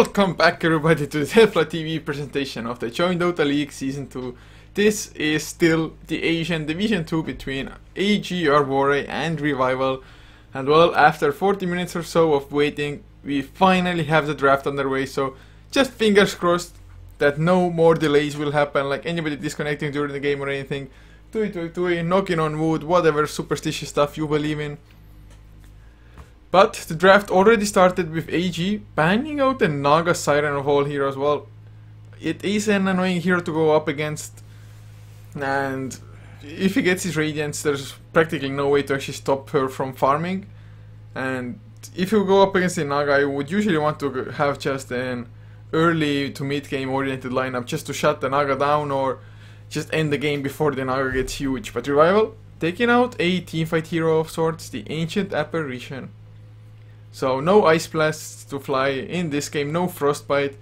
Welcome back everybody to the Heflatv presentation of the joinDOTA League Season 2. This is still the Asian Division 2 between AG-Arvore and Revival. And well, after 40 minutes or so of waiting, we finally have the draft underway. So just fingers crossed that no more delays will happen, like anybody disconnecting during the game or anything. Tui, knocking on wood, whatever superstitious stuff you believe in. But the draft already started with AG banning out the Naga Siren of all heroes. Well, it is an annoying hero to go up against, and if he gets his Radiance, there's practically no way to actually stop her from farming. And if you go up against the Naga, I would usually want to have just an early to mid game oriented lineup just to shut the Naga down or just end the game before the Naga gets huge. But Revival taking out a teamfight hero of sorts, the Ancient Apparition. So no Ice Blasts to fly in this game, no Frostbite,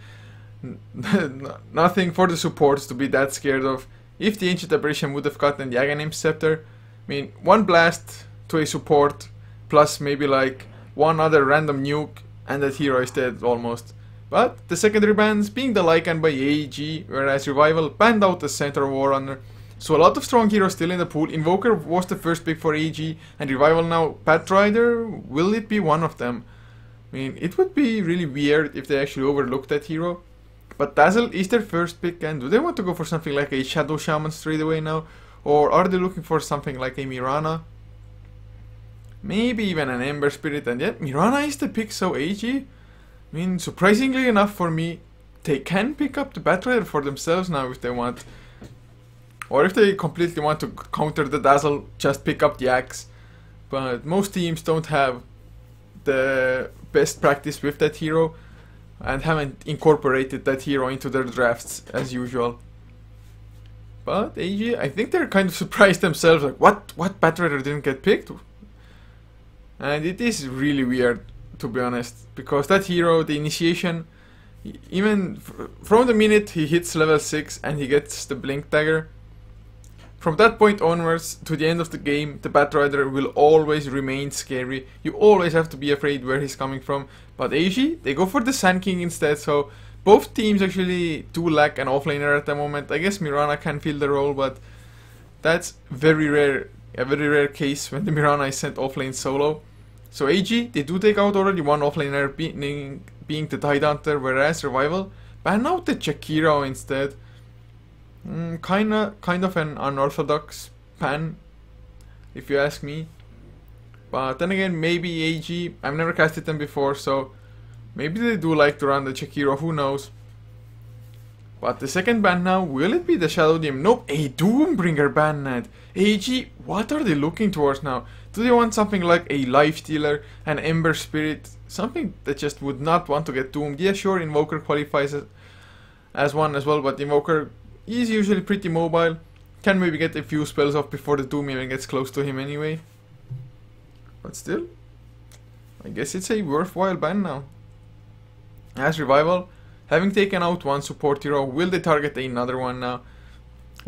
nothing for the supports to be that scared of. If the Ancient Apparition would have gotten the Aghanim Scepter, I mean, one blast to a support, plus maybe like one other random nuke, and that hero is dead almost. But the secondary bans being the Lycan by AG, whereas Revival banned out the Center War Runner. So a lot of strong heroes still in the pool. Invoker was the first pick for AG, and Revival now. Pathrider, will it be one of them? I mean, it would be really weird if they actually overlooked that hero. But Dazzle is their first pick, and do they want to go for something like a Shadow Shaman straight away now? Or are they looking for something like a Mirana? Maybe even an Ember Spirit, and yet Mirana is the pick, so AG? I mean, surprisingly enough for me, they can pick up the Pathrider for themselves now if they want. Or if they completely want to counter the Dazzle, just pick up the Axe. But most teams don't have the best practice with that hero and haven't incorporated that hero into their drafts as usual. But AG, I think they're kind of surprised themselves, like what Pathrider didn't get picked? And it is really weird, to be honest, because that hero, the initiation, even from the minute he hits level 6 and he gets the Blink Dagger, from that point onwards to the end of the game, the Pathrider will always remain scary. You always have to be afraid where he's coming from. But AG, they go for the Sand King instead, so both teams actually do lack an offlaner at the moment. I guess Mirana can fill the role, but that's very rare, a very rare case when the Mirana is sent offlane solo. So AG, they do take out already one offlaner, being the Tidehunter, whereas Revival ban out the Jakiro instead. Kind of an unorthodox pan, if you ask me. But then again, maybe AG, I've never casted them before, so maybe they do like to run the Jakiro, who knows. But the second ban now, will it be the Shadow Demon? Nope, a Doombringer ban net. AG, what are they looking towards now? Do they want something like a Life Stealer, an Ember Spirit, something that just would not want to get doomed? Yeah, sure, Invoker qualifies as one as well, but Invoker is usually pretty mobile, can maybe get a few spells off before the Doom even gets close to him anyway. But still, I guess it's a worthwhile ban now. As Revival, having taken out one support hero, will they target another one now?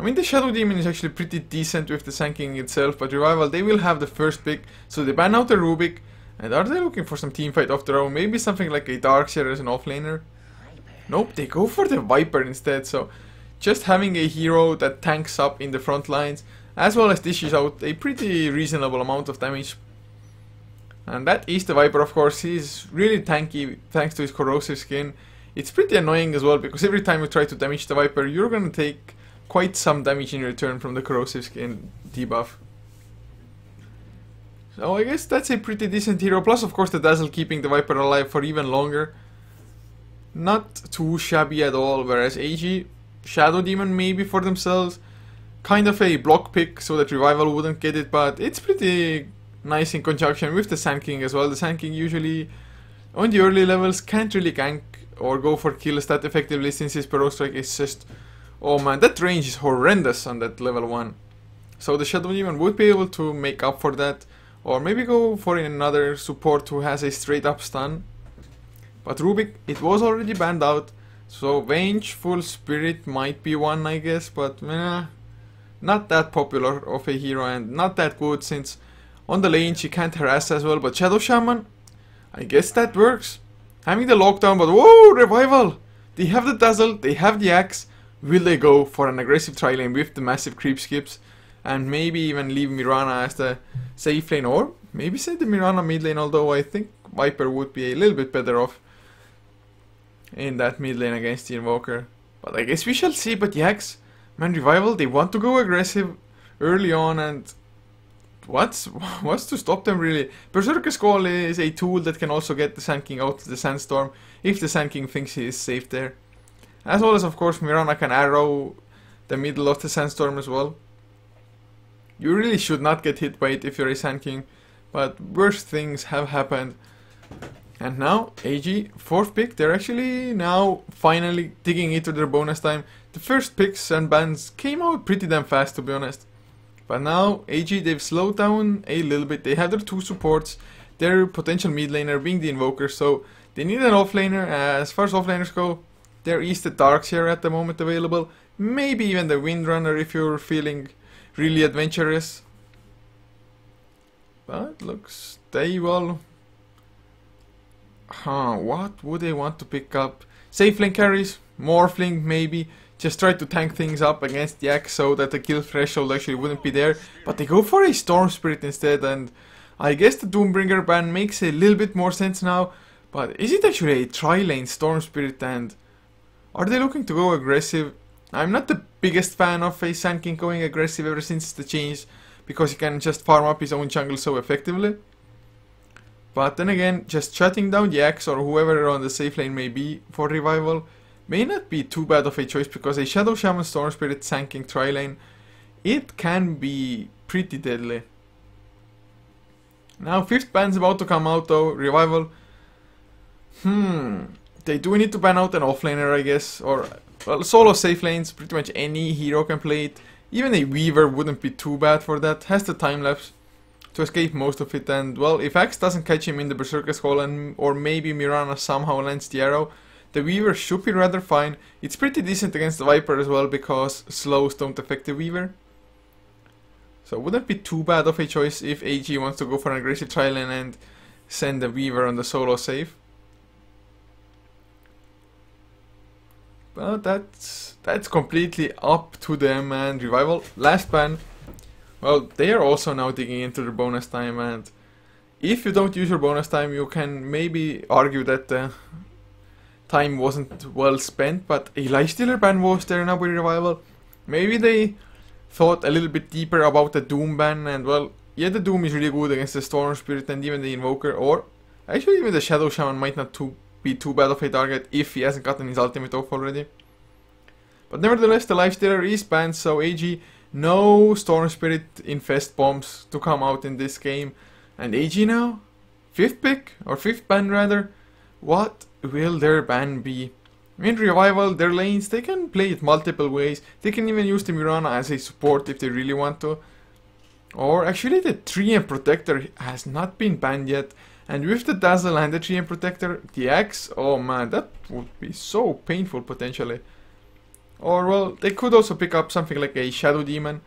I mean, the Shadow Demon is actually pretty decent with the Sand King itself, but Revival, they will have the first pick, so they ban out the Rubik. And are they looking for some teamfight of their own? Maybe something like a Darkseer as an offlaner? Nope, they go for the Viper instead, so just having a hero that tanks up in the front lines, as well as dishes out a pretty reasonable amount of damage. And that is the Viper, of course. He's really tanky thanks to his corrosive skin. It's pretty annoying as well, because every time you try to damage the Viper, you're gonna take quite some damage in return from the corrosive skin debuff. So I guess that's a pretty decent hero, plus of course the Dazzle keeping the Viper alive for even longer. Not too shabby at all, whereas AG, Shadow Demon maybe for themselves, kind of a block pick so that Revival wouldn't get it, but it's pretty nice in conjunction with the Sand King as well. The Sand King usually on the early levels can't really gank or go for Kiilstofte effectively, since his Perot Strike is just, oh man, that range is horrendous on that level 1. So the Shadow Demon would be able to make up for that, or maybe go for another support who has a straight up stun. But Rubik, it was already banned out. So Vengeful Spirit might be one, I guess, but not that popular of a hero and not that good, since on the lane she can't harass as well. But Shadow Shaman, I guess that works. having the lockdown, but whoa, Revival! They have the Dazzle, they have the Axe. Will they go for an aggressive tri-lane with the massive creep skips? And maybe even leave Mirana as the safe lane, or maybe send the Mirana mid lane, although I think Viper would be a little bit better off in that mid lane against the Invoker. But I guess we shall see. But Yax, man, Revival, they want to go aggressive early on, and what's to stop them really? Berserker's Call is a tool that can also get the Sand King out of the Sandstorm if the Sand King thinks he is safe there. As well as, of course, Mirana can arrow the middle of the Sandstorm as well. You really should not get hit by it if you're a Sand King, but worse things have happened. And now, AG, 4th pick, they're actually now finally digging into their bonus time. The first picks and bans came out pretty damn fast, to be honest. But now, AG, they've slowed down a little bit. They have their 2 supports, their potential mid laner being the Invoker, so they need an offlaner. As far as offlaners go, there is the Darkseer at the moment available. Maybe even the Windrunner if you're feeling really adventurous. But looks they will. What would they want to pick up? Safe lane carries, Morphling maybe. Just try to tank things up against the Axe so that the kill threshold actually wouldn't be there. But they go for a Storm Spirit instead, and I guess the Doombringer ban makes a little bit more sense now. But is it actually a tri-lane Storm Spirit, and are they looking to go aggressive? I'm not the biggest fan of a Sand King going aggressive ever since the change, because he can just farm up his own jungle so effectively. But then again, just shutting down the Axe or whoever on the safe lane may be for Revival may not be too bad of a choice, because a Shadow Shaman Storm Spirit Sand King tri-lane, it can be pretty deadly. Now 5th ban's about to come out though, Revival. They do need to ban out an offlaner, I guess, or well, solo safe lanes, pretty much any hero can play it. Even a Weaver wouldn't be too bad for that, has the time lapse to escape most of it, and well, if Axe doesn't catch him in the Berserker's Call, and or maybe Mirana somehow lands the arrow, the Weaver should be rather fine. It's pretty decent against the Viper as well, because slows don't affect the Weaver. So it wouldn't be too bad of a choice if AG wants to go for an aggressive tri-lane and send the Weaver on the solo save. But that's completely up to them. And Revival, last ban. Well, they are also now digging into their bonus time, and if you don't use your bonus time, you can maybe argue that the time wasn't well spent, but a Lifestealer ban was there now with Revival. Maybe they thought a little bit deeper about the Doom ban, and well, yeah, the Doom is really good against the Storm Spirit and even the Invoker, or actually even the Shadow Shaman might not be too bad of a target if he hasn't gotten his ultimate off already. But nevertheless, the Lifestealer is banned, so AG, no Storm Spirit Infest bombs to come out in this game. And AG now, 5th pick, or 5th ban rather, what will their ban be? In Revival, their lanes, they can play it multiple ways. They can even use the Mirana as a support if they really want to. Or actually the Treant Protector has not been banned yet. And with the Dazzle and the Treant Protector, the Axe, oh man, that would be so painful potentially. Or well, they could also pick up something like a Shadow Demon.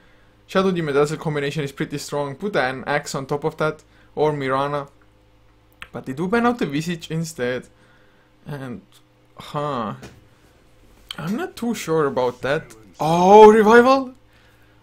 Shadow Demon Dazzle combination is pretty strong. Put an Axe on top of that, or Mirana. But they do ban out the Visage instead. And, I'm not too sure about that. Oh, Revival!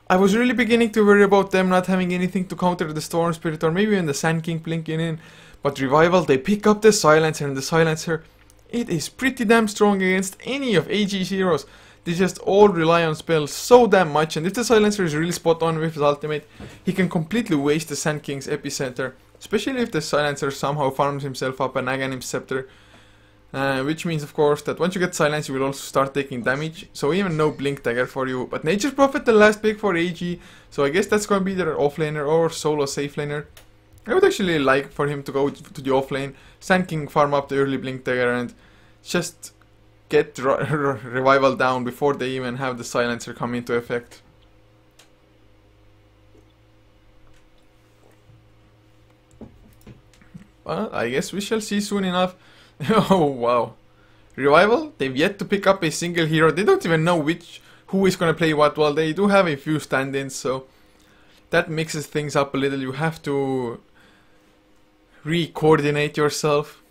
I was really beginning to worry about them not having anything to counter the Storm Spirit, or maybe even the Sand King blinking in. But Revival, they pick up the Silencer, and the Silencer, it is pretty damn strong against any of AG's heroes. They just all rely on spells so damn much, and if the Silencer is really spot on with his ultimate, he can completely waste the Sand King's epicenter. Especially if the Silencer somehow farms himself up an Aghanim's Scepter. Which means, of course, that once you get Silence, you will also start taking damage. So even no Blink Dagger for you. But Nature's Prophet, the last pick for AG. So I guess that's going to be their offlaner or solo safe laner. I would actually like for him to go to the offlane, Sand King farm up the early Blink Dagger, and just get Revival down before they even have the Silencer come into effect. Well, I guess we shall see soon enough. Oh wow. Revival, they've yet to pick up a single hero. They don't even know who is going to play what. Well, they do have a few stand-ins, so that mixes things up a little. You have to re-coordinate yourself,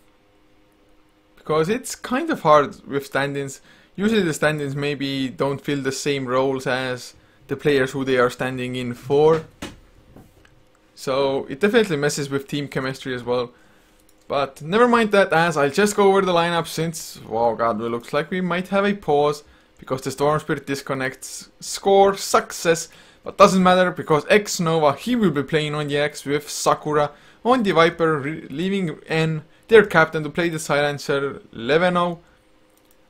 because it's kind of hard with stand-ins. Usually the stand-ins maybe don't fill the same roles as the players who they are standing in for. So it definitely messes with team chemistry as well. But never mind that, as I'll just go over the lineup since, oh god, it looks like we might have a pause because the Storm Spirit disconnects. Score, success, but doesn't matter because X-Nova, he will be playing on the X with Sakura on the Viper, leaving N, their captain, to play the Silencer. Leveno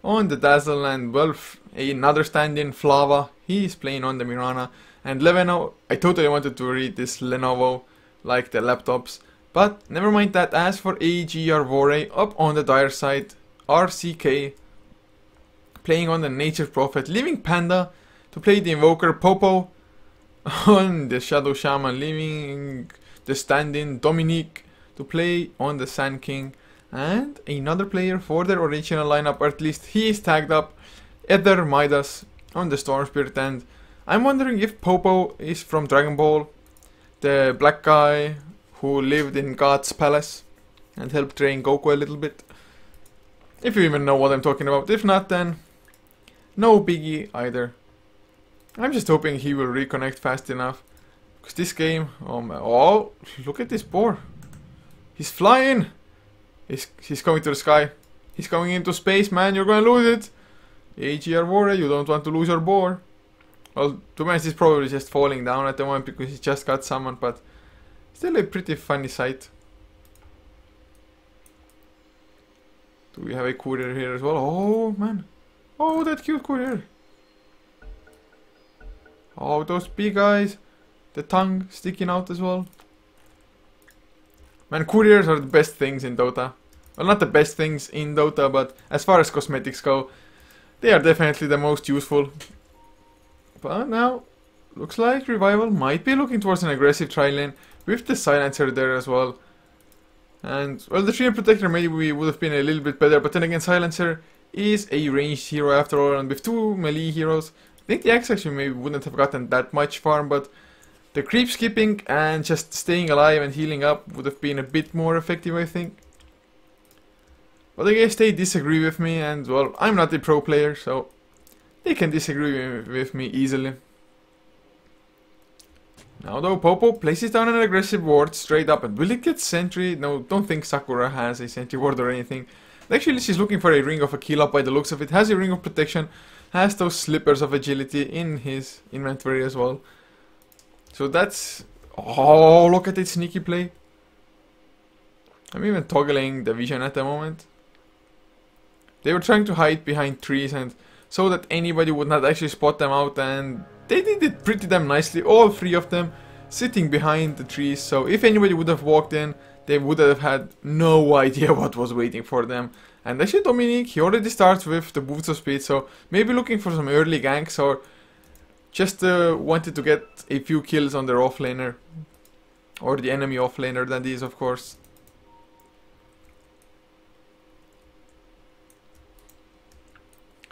on the Dazzle, and well, another stand-in, Flava, he is playing on the Mirana. And Leveno, I totally wanted to read this Lenovo, like the laptops. But never mind that, as for AG-Arvore, up on the dire side, RCK, playing on the Nature Prophet, leaving Panda to play the Invoker. Popo on the Shadow Shaman, leaving the stand-in Dominique to play on the Sand King. And another player for their original lineup, or at least he is tagged up, Ether Midas on the Storm Spirit. And I'm wondering if Popo is from Dragon Ball, the black guy who lived in God's palace and helped train Goku a little bit. If you even know what I'm talking about. If not, then no biggie either. I'm just hoping he will reconnect fast enough. Because this game, oh, look at this boar. He's flying. He's coming to the sky. He's going into space, man. You're gonna lose it. AG-Arvore, you don't want to lose your boar. Well, to be honest, he's probably just falling down at the moment because he just got summoned, but still a pretty funny sight. Do we have a courier here as well? Oh, man. Oh, that cute courier. Oh, those big eyes. The tongue sticking out as well. Man, couriers are the best things in Dota. Well, not the best things in Dota, but as far as cosmetics go, they are definitely the most useful. But now, looks like Revival might be looking towards an aggressive tri lane with the Silencer there as well. And, well, the Treant Protector maybe would have been a little bit better, but then again, Silencer is a ranged hero after all, and with two melee heroes, I think the Axe actually maybe wouldn't have gotten that much farm, but the creep skipping and just staying alive and healing up would have been a bit more effective, I think. But I guess they disagree with me, and, well, I'm not a pro player, so they can disagree with me easily. Now though, Popo places down an aggressive ward straight up, and will it get sentry? No, don't think Sakura has a sentry ward or anything. Actually, she's looking for a Ring of Aquila by the looks of it. Has a Ring of Protection, has those Slippers of Agility in his inventory as well. So that's... oh, look at that sneaky play. I'm even toggling the vision at the moment. They were trying to hide behind trees and so that anybody would not actually spot them out, and they did it pretty damn nicely, all three of them sitting behind the trees. So if anybody would have walked in, they would have had no idea what was waiting for them. And actually Dominique, he already starts with the boots of speed, so maybe looking for some early ganks or just wanted to get a few kills on their offlaner. Or the enemy offlaner, that is, of course.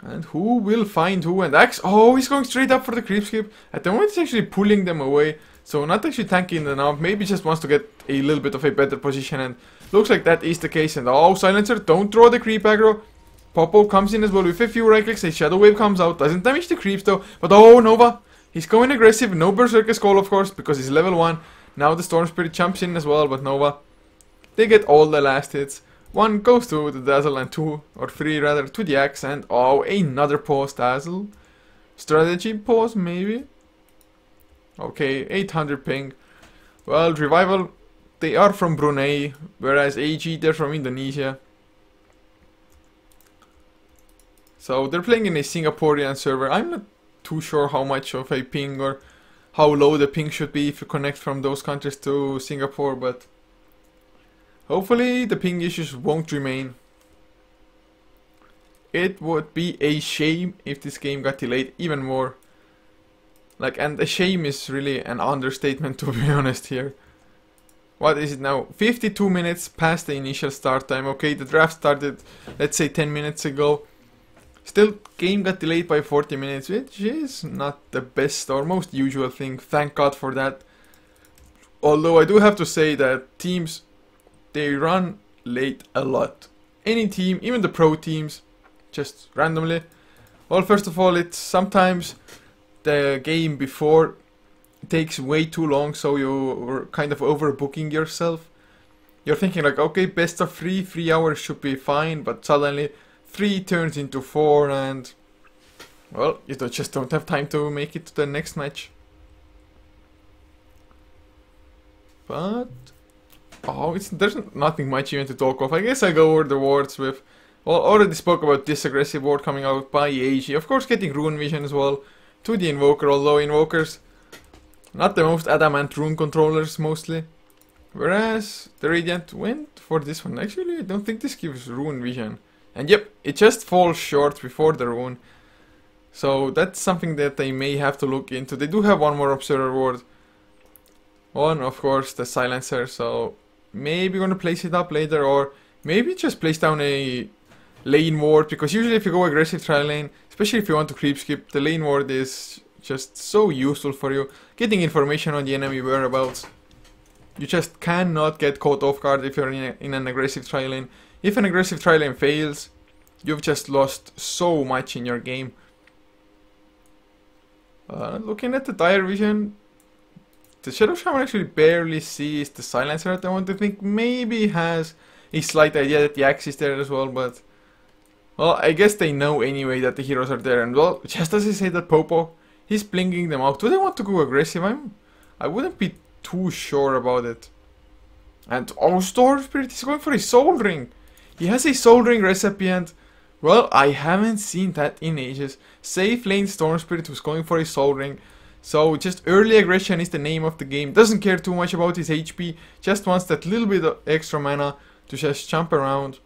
And who will find who? And Axe, oh, he's going straight up for the creep skip. At the moment he's actually pulling them away. So not actually tanking them up, maybe just wants to get a little bit of a better position. And looks like that is the case. And oh, Silencer, don't throw the creep aggro. Popo comes in as well with a few right clicks. A Shadow Wave comes out, doesn't damage the creeps though. But oh, Nova, he's going aggressive. No Berserker Skull, of course, because he's level 1. Now the Storm Spirit jumps in as well, but Nova, they get all the last hits. 1 goes to the Dazzle and 2, or 3 rather, to the Axe. And oh, another pause Dazzle. Strategy pause, maybe? Okay, 800 ping. Well, Revival, they are from Brunei, whereas AG, they're from Indonesia. So they're playing in a Singaporean server. I'm not too sure how much of a ping or how low the ping should be if you connect from those countries to Singapore, but hopefully the ping issues won't remain. It would be a shame if this game got delayed even more. Like, and a shame is really an understatement, to be honest here. What is it now? 52 minutes past the initial start time. Okay, the draft started, let's say 10 minutes ago. Still, game got delayed by 40 minutes, which is not the best or most usual thing. Thank God for that. Although I do have to say that teams, they run late a lot. any team, even the pro teams, just randomly. Well, first of all, it's sometimes the game before takes way too long, so you're kind of overbooking yourself. You're thinking like, okay, best of 3 hours should be fine, but suddenly 3 turns into 4 and, well, you just don't have time to make it to the next match. But, oh, there's nothing much even to talk of. I guess I go over the wards with, well, already spoke about this aggressive ward coming out by AG. Of course, getting Rune Vision as well to the Invoker, although Invokers, not the most adamant rune controllers mostly. Whereas the Radiant went for this one. Actually, I don't think this gives Rune Vision. And yep, it just falls short before the rune. So that's something that they may have to look into. They do have one more Observer ward. One, of course, the Silencer. So maybe gonna place it up later, or maybe just place down a lane ward. Because usually if you go aggressive tri lane, especially if you want to creep skip, the lane ward is just so useful for you. Getting information on the enemy whereabouts. You just cannot get caught off guard if you're in an aggressive tri lane. If an aggressive tri lane fails, you've just lost so much in your game. Looking at the dire vision, the Shadow Shaman actually barely sees the Silencer at the moment. I think maybe has a slight idea that the Axe is there as well, but, well, I guess they know anyway that the heroes are there. And, well, just as I say that Popo, he's blinking them out. Do they want to go aggressive? I wouldn't be too sure about it. And oh, Storm Spirit is going for a Soul Ring. He has a Soul Ring recipe, and, well, I haven't seen that in ages. Safe lane Storm Spirit who's going for a Soul Ring. So just early aggression is the name of the game. Doesn't care too much about his HP. Just wants that little bit of extra mana to just jump around.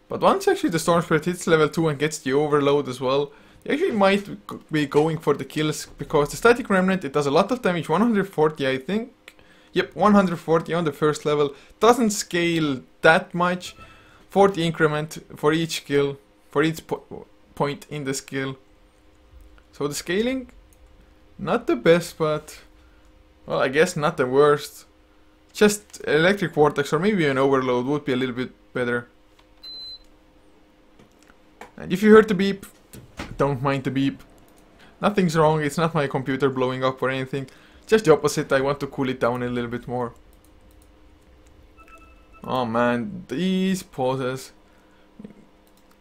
But once actually the Storm Spirit hits level 2 and gets the overload as well, they actually might be going for the kills, because the Static Remnant, it does a lot of damage, 140 I think. Yep, 140 on the first level. Doesn't scale that much. 40 increment for each skill, for each point in the skill. So the scaling, not the best, but, well, I guess not the worst. Just Electric Vortex or maybe an Overload would be a little bit better. And if you heard the beep, don't mind the beep. Nothing's wrong, it's not my computer blowing up or anything. Just the opposite, I want to cool it down a little bit more. Oh man, these pauses.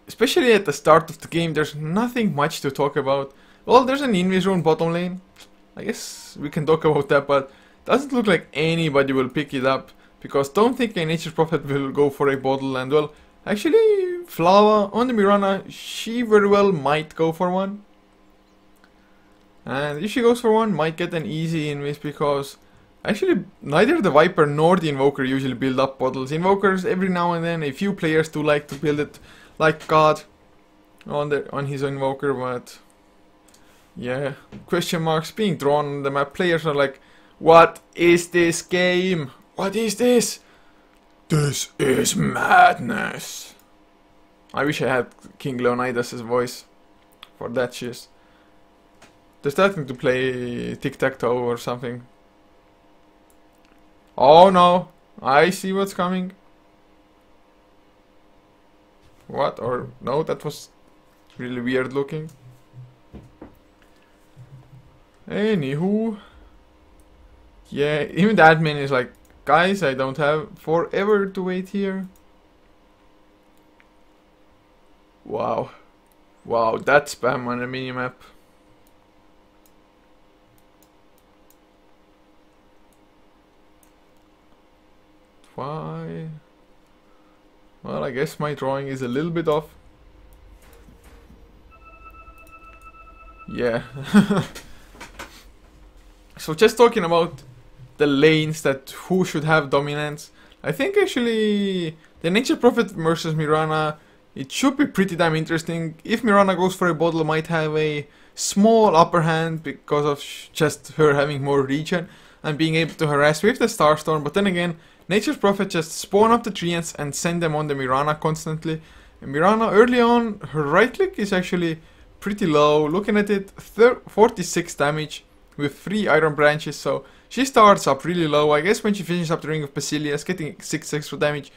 Especially at the start of the game, there's nothing much to talk about. Well, there's an Invis rune bottom lane. I guess we can talk about that, but doesn't look like anybody will pick it up. Because don't think a Nature's Prophet will go for a bottle, and, well, actually, Flava on the Mirana, she very well might go for one. And if she goes for one, might get an easy invis, because actually neither the Viper nor the Invoker usually build up bottles. Invokers, every now and then, a few players do like to build it like God on his Invoker, but yeah, question marks being drawn on the map. Players are like, what is this game? What is this? This is madness. I wish I had King Leonidas' voice for that shit. They're starting to play tic-tac-toe or something. Oh no, I see what's coming. What? Or no, that was really weird looking. Anywho. Yeah, even the admin is like, guys, I don't have forever to wait here. Wow. Wow, that spam on a minimap. Why? Well, I guess my drawing is a little bit off. Yeah. So just talking about the lanes that who should have dominance. I think actually the Nature Prophet versus Mirana, it should be pretty damn interesting. If Mirana goes for a bottle, might have a small upper hand because of just her having more regen and being able to harass with the Starstorm. But then again, Nature's Prophet just spawn up the treants and send them on the Mirana constantly. And Mirana early on, her right click is actually pretty low. Looking at it, 46 damage with 3 iron branches, so she starts up really low. I guess when she finishes up the Ring of Basilius, getting 6 extra damage,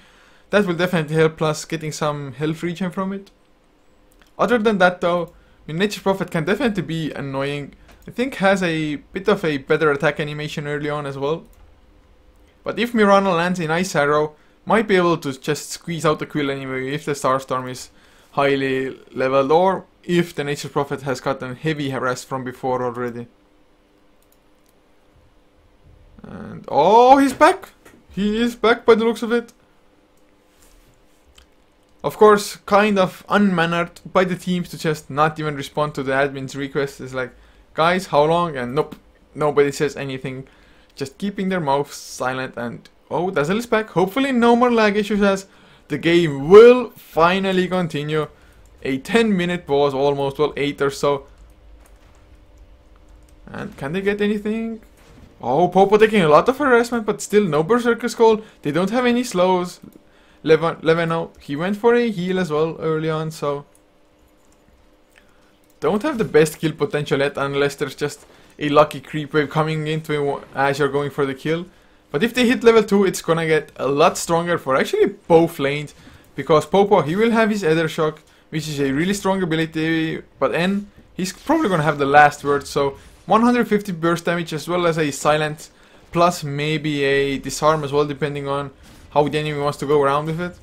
that will definitely help, plus getting some health regen from it. Other than that though, I mean, Nature's Prophet can definitely be annoying. I think has a bit of a better attack animation early on as well. But if Mirana lands a nice arrow, might be able to just squeeze out the kill anyway if the Starstorm is highly leveled, or if the Nature's Prophet has gotten heavy harassed from before already. And oh, he's back! He is back by the looks of it. Of course, kind of unmannered by the teams to just not even respond to the admin's request. It's like, guys, how long? And nope, nobody says anything. Just keeping their mouths silent. And oh, Dazzle is back. Hopefully no more lag issues, as the game will finally continue. A 10-minute pause almost, well 8 or so. And can they get anything? Oh, Popo taking a lot of harassment, but still no Berserker Skull. They don't have any slows. Leveno, he went for a heal as well early on, so don't have the best kill potential yet, unless there's just a lucky creep wave coming into as you're going for the kill. But if they hit level 2, it's gonna get a lot stronger for actually both lanes, because Popo, he will have his Ether Shock, which is a really strong ability, but then he's probably gonna have the last word, so 150 burst damage as well as a silent, plus maybe a disarm as well, depending on how the enemy wants to go around with it.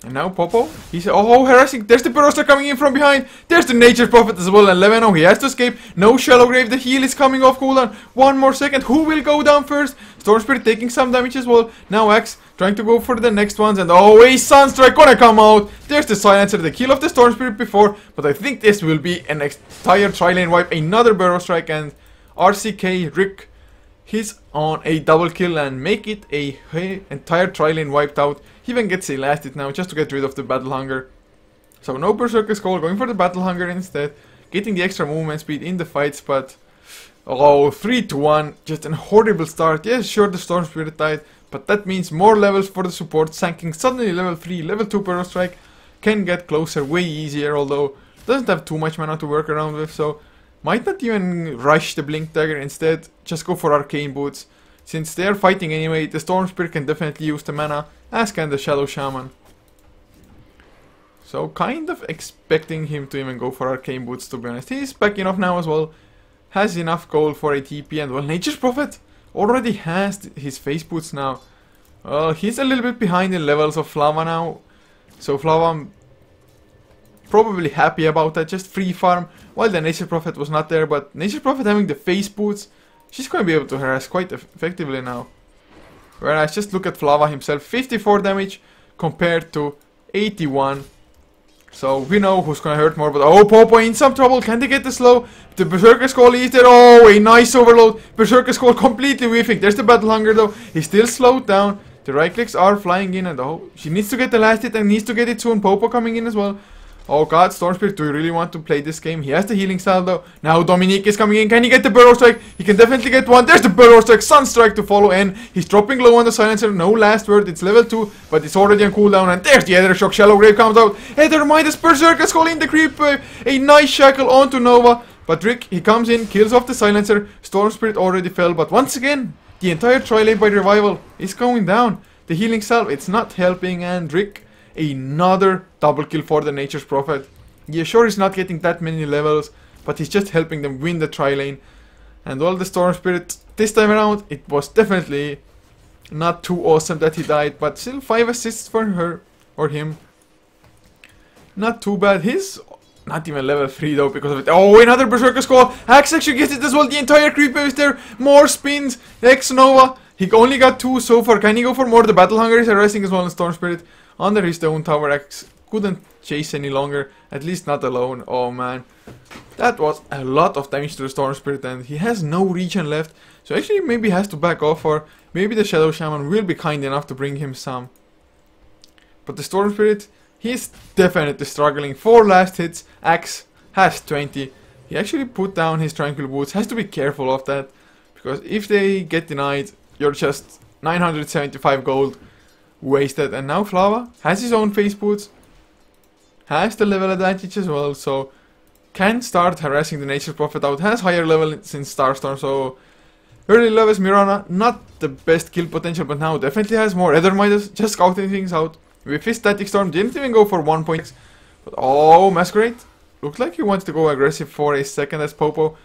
And now Popo, he's oh harassing. There's the Burroster coming in from behind. There's the Nature's Prophet as well, and Leveno, he has to escape. No Shallow Grave, the heal is coming off cooldown. One more second, who will go down first? Storm Spirit taking some damage as well. Now Axe trying to go for the next ones, and oh, a Sunstrike gonna come out. There's the Silencer, the kill of the Storm Spirit before, but I think this will be an entire tri-lane wipe. Another Burrow Strike, and RCK Rick, he's on a double kill and make it a entire tri-lane wiped out. He even gets a last hit now just to get rid of the Battle Hunger. So no Berserker Skull, going for the Battle Hunger instead. Getting the extra movement speed in the fights, but oh, 3-1, just an horrible start. Yes, sure, the Storm Spirit died, but that means more levels for the support. Sanking suddenly level 3, level 2 Burrow Strike can get closer way easier, although doesn't have too much mana to work around with, so might not even rush the Blink Dagger, instead just go for Arcane Boots. Since they are fighting anyway, the Storm Spirit can definitely use the mana, as can the Shadow Shaman. So kind of expecting him to even go for Arcane Boots, to be honest. He's back enough now as well. Has enough gold for a TP, and well, Nature's Prophet already has his Face Boots now. Well, he's a little bit behind in levels of Flava now. So Flava probably happy about that, just free farm, while the Nature's Prophet was not there. But Nature's Prophet having the Face Boots, she's going to be able to harass quite effectively now. Whereas just look at Flava himself, 54 damage compared to 81. So we know who's going to hurt more, but oh, Popo in some trouble. Can they get the slow? The Berserker Skull is there. Oh, a nice overload. Berserker Skull completely whiffing. There's the Battle Hunger though. He's still slowed down. The right clicks are flying in, and oh, she needs to get the last hit and needs to get it soon. Popo coming in as well. Oh god, Storm Spirit, do you really want to play this game? He has the healing style though. Now Dominique is coming in. Can he get the Burrow Strike? He can definitely get one. There's the Burrow Strike, Sunstrike to follow in. He's dropping low on the Silencer. No last word. It's level 2, but it's already on cooldown. And there's the Ether Shock. Shallow Grave comes out. Ether Midas, Berserker Skull in the creep wave. A nice shackle onto Nova. But Rick, he comes in, kills off the Silencer. Storm Spirit already fell, but once again, the entire tri-lane by Revival is going down. The healing salve, it's not helping, and Rick, another double kill for the Nature's Prophet. Yeah, sure, he's not getting that many levels, but he's just helping them win the tri-lane. And all the Storm Spirit, this time around, it was definitely not too awesome that he died, but still 5 assists for her, or him. Not too bad. He's not even level 3 though, because of it. Oh, another Berserker Skull. Axe actually gets it as well. The entire creep wave is there. More spins. X-Nova. He only got 2 so far. Can he go for more? The Battle Hunger is arresting as well in Storm Spirit. Under his own tower, Axe couldn't chase any longer. At least not alone. Oh man. That was a lot of damage to the Storm Spirit, and he has no regen left. So actually maybe he has to back off, or maybe the Shadow Shaman will be kind enough to bring him some. But the Storm Spirit, he's definitely struggling. 4 last hits. Axe has 20. He actually put down his Tranquil Boots. Has to be careful of that, because if they get denied, you're just 975 gold wasted. And now Flava has his own Face Boots. Has the level advantage as well, so can start harassing the Nature's Prophet out. Has higher level since Starstorm, so early levels Mirana, not the best kill potential, but now definitely has more. Ether Midas just scouting things out. with his Static Storm. Didn't even go for 1 point. But oh, Masquerade. Looked like he wanted to go aggressive for a second as Popo.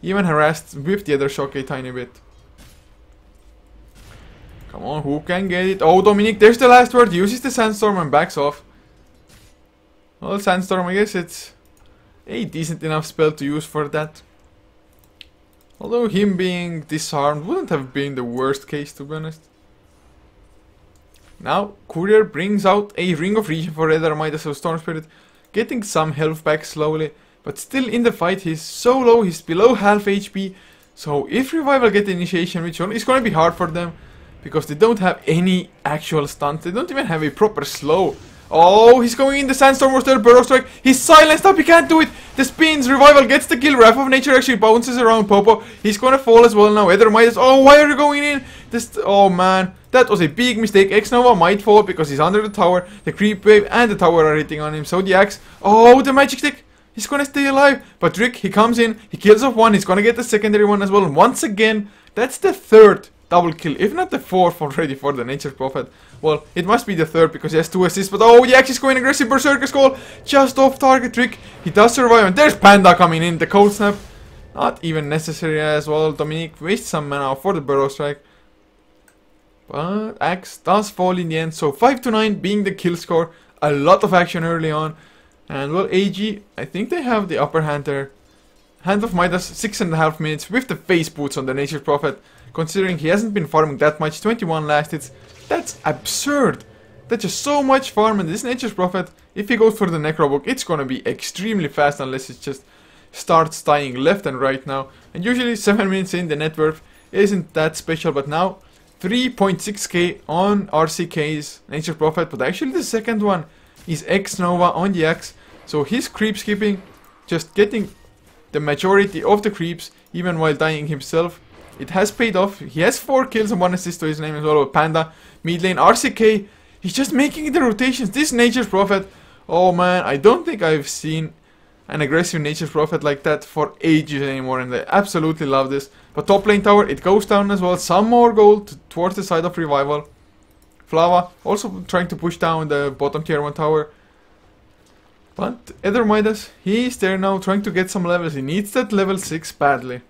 Even harassed with the other shock a tiny bit. Come on, who can get it? Oh, Dominic, there's the last word. Uses the Sandstorm and backs off. Well, Sandstorm, I guess it's a decent enough spell to use for that. Although him being disarmed wouldn't have been the worst case, to be honest. Now, Courier brings out a Ring of Regen for Red Armida, so Storm Spirit getting some health back slowly. But still in the fight, he's so low, he's below half HP. So if Revival get the initiation, which is going to be hard for them, because they don't have any actual stunts, they don't even have a proper slow. Oh, he's going in, the Sandstorm was there, Burrow Strike, he's silenced up, he can't do it, the spins, Revival gets the kill, Wrath of Nature actually bounces around Popo, he's gonna fall as well now, Ether Midas, oh, why are you going in? Oh man, that was a big mistake, X-Nova might fall because he's under the tower, the Creep Wave and the tower are hitting on him, so the Axe, oh, the Magic Stick, he's gonna stay alive, but Rick, he comes in, he kills off one, he's gonna get the secondary one as well, and once again, that's the third double kill, if not the fourth already for the Nature Prophet. Well, it must be the third because he has 2 assists, but oh, the Axe is going aggressive, Berserker Skull, just off target. Rick, he does survive, and there's Panda coming in, the Cold Snap, not even necessary as well. Dominique wastes some mana for the Burrow Strike, but Axe does fall in the end, so 5-9 being the kill score, a lot of action early on, and well, AG, I think they have the upper hand there. Hand of Midas, 6.5 minutes with the face boots on the Nature Prophet. Considering he hasn't been farming that much, 21 last hits, that's absurd. That's just so much farm, and this Nature's Prophet, if he goes for the Necrobook, it's gonna be extremely fast unless it just starts dying left and right now. And usually 7 minutes in, the net worth isn't that special, but now 3.6k on RCK's Nature's Prophet, but actually the second one is X-Nova on the Axe, so his creep skipping, just getting the majority of the creeps, even while dying himself. It has paid off. He has 4 kills and 1 assist to his name as well. Panda, mid lane, RCK. He's just making the rotations. This Nature's Prophet. Oh man, I don't think I've seen an aggressive Nature's Prophet like that for ages anymore. And I absolutely love this. But top lane tower, it goes down as well. Some more gold towards the side of Revival. Flava also trying to push down the bottom tier 1 tower. But Ether Midas, he's there now trying to get some levels. He needs that level 6 badly.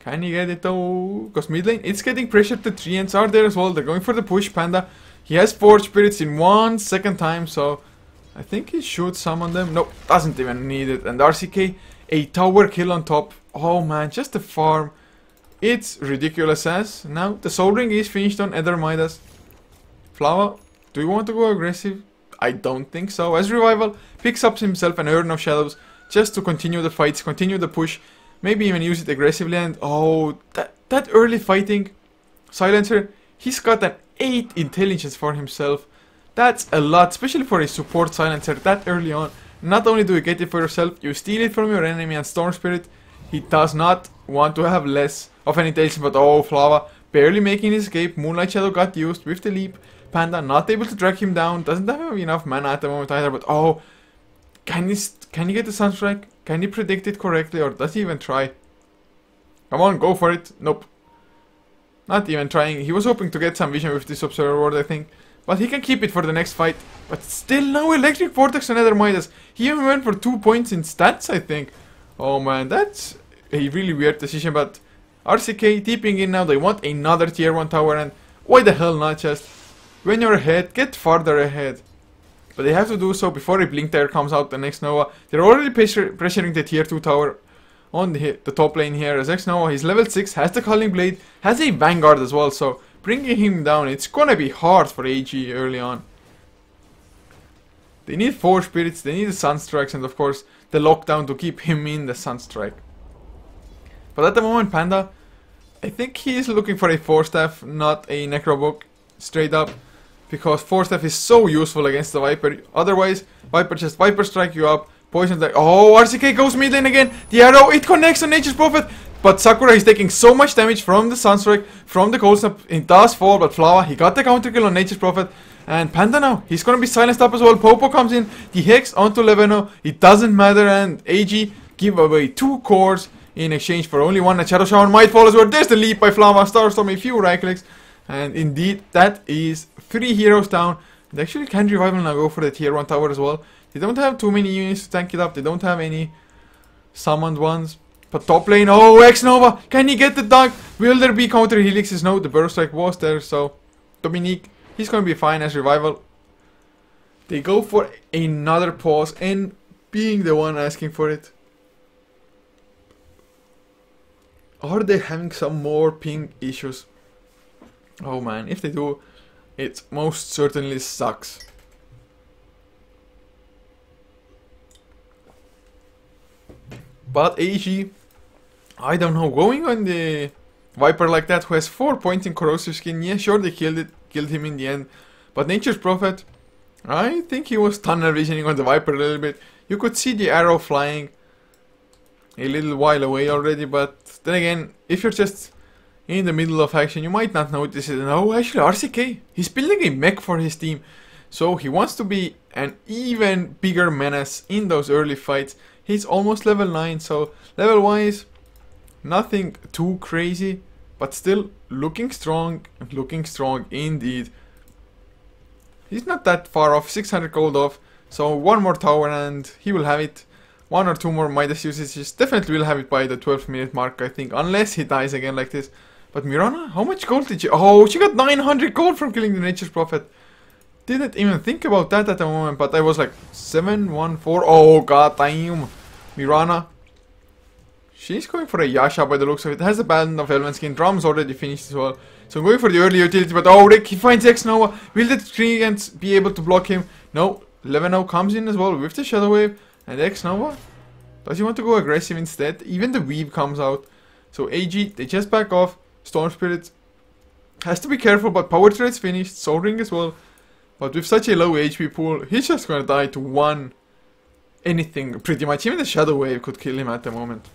Can he get it though? Because mid lane, it's getting pressured. The Treants are there as well. They're going for the push. Panda, he has 4 spirits in 1 second time, so I think he should summon them. Nope, doesn't even need it. And RCK, a tower kill on top. Oh man, just the farm. It's ridiculous as. Now, the Soul Ring is finished on Ether Midas. Flava, do you want to go aggressive? I don't think so. As Revival picks up himself an Urn of Shadows just to continue the fights, continue the push. Maybe even use it aggressively, and oh, that early fighting Silencer, he's got an 8 intelligence for himself. That's a lot, especially for a support Silencer that early on. Not only do you get it for yourself, you steal it from your enemy, and Storm Spirit, he does not want to have less of an intelligence, but oh, Flava barely making his escape. Moonlight Shadow got used with the leap. Panda not able to drag him down, doesn't have enough mana at the moment either, but oh, can he get the Sunstrike? Can he predict it correctly, or does he even try? Come on, go for it. Nope. Not even trying. He was hoping to get some vision with this Observer Ward, I think. But he can keep it for the next fight. But still no Electric Vortex on Ether Midas. He even went for 2 points in stats, I think. Oh man, that's a really weird decision. But RCK deeping in now. They want another tier 1 tower, and why the hell not just, when you're ahead, get farther ahead. But they have to do so before a Blink Dagger comes out the next Nova. They're already pressuring the tier 2 tower on the top lane here. As X-Nova, he's level 6, has the Culling Blade, has a Vanguard as well. So bringing him down, it's gonna be hard for AG early on. They need 4 spirits, they need the Sunstrikes, and of course the lockdown to keep him in the Sunstrike. But at the moment, Panda, I think he is looking for a 4 staff, not a Necrobook, straight up. Because 4 staff is so useful against the Viper. Otherwise, Viper just Viper strike you up. Poison like, oh, RCK goes mid lane again. The arrow, it connects on Nature's Prophet. But Sakura is taking so much damage from the Sunstrike, from the Cold Snap. It does fall, but Flava, he got the counter kill on Nature's Prophet. And Panda now, he's gonna be silenced up as well. Popo comes in, the Hex onto Leveno. It doesn't matter, and AG give away 2 cores in exchange for only 1. And Shadow Shower might fall as well. There's the leap by Flava. Starstorm, a few right clicks. And indeed, that is 3 heroes down. And actually can Revival now go for the tier 1 tower as well. They don't have too many units to tank it up. They don't have any summoned ones. But top lane, oh, X-Nova, can he get the dunk? Will there be counter helixes? No, the burst strike was there, so Dominique, he's going to be fine as Revival. They go for another pause and being the one asking for it. Are they having some more ping issues? Oh man, if they do, it most certainly sucks. But AG, I don't know, going on the Viper like that, who has 4 points in corrosive skin, yeah, sure they killed him in the end. But Nature's Prophet, I think he was tunnel visioning on the Viper a little bit. You could see the arrow flying a little while away already, but then again, if you're just in the middle of action, you might not notice it. And oh, actually RCK, he's building a mech for his team. So he wants to be an even bigger menace in those early fights. He's almost level 9, so level wise, nothing too crazy, but still looking strong indeed. He's not that far off, 600 gold off, so one more tower and he will have it. 1 or 2 more Midas usages, definitely will have it by the 12-minute mark, I think, unless he dies again like this. But Mirana, how much gold did she... Oh, she got 900 gold from killing the Nature's Prophet. Didn't even think about that at the moment, but I was like 714. Oh god damn. Mirana. She's going for a Yasha by the looks of it. Has a band of Elven skin. Drum's already finished as well. So I'm going for the early utility, but oh, Rick, he finds X-Nova. Will the Treants be able to block him? No. Leveno comes in as well with the Shadow Wave. And X-Nova? Does he want to go aggressive instead? Even the Weave comes out. So AG, they just back off. Storm Spirit has to be careful, but Power Thread's finished. Soul Ring as well. But with such a low HP pool, he's just gonna die to one anything, pretty much. Even the Shadow Wave could kill him at the moment.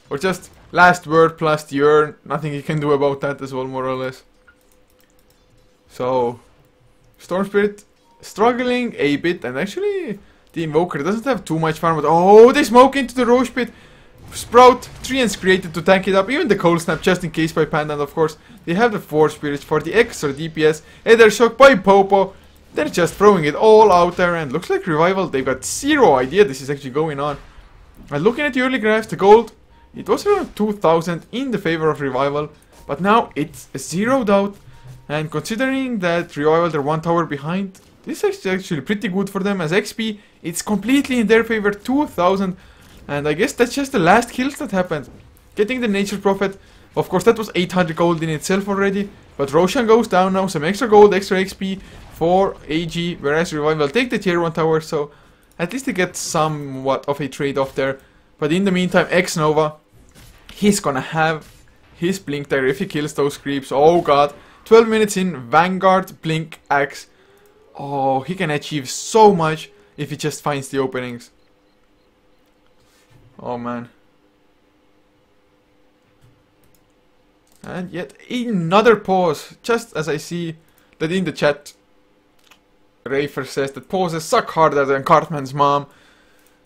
Or just last word plus the urn. Nothing he can do about that as well, more or less. So, Storm Spirit struggling a bit, and actually the Invoker doesn't have too much farm, but oh, they smoke into the Roche Pit. Sprout, Treants created to tank it up, even the Cold Snap just in case by Panda, and of course they have the Force Spirits for the extra DPS, Ether Shock by Popo. They're just throwing it all out there, and looks like Revival, they've got zero idea this is actually going on. And looking at the early graphs, the gold, it was around 2000 in the favor of Revival, but now it's zeroed out, and considering that Revival, they're 1 tower behind, this is actually pretty good for them, as XP, it's completely in their favor, 2000. And I guess that's just the last kills that happened. Getting the Nature's Prophet, of course that was 800 gold in itself already. But Roshan goes down now, some extra gold, extra XP for AG. Whereas Revival take the tier 1 tower, so at least they get somewhat of a trade-off there. But in the meantime, X-Nova, he's gonna have his Blink Dagger if he kills those creeps. Oh god, 12 minutes in, Vanguard, Blink, Axe. Oh, he can achieve so much if he just finds the openings. Oh man. And yet another pause, just as I see that in the chat Rafer says that pauses suck harder than Cartman's mom.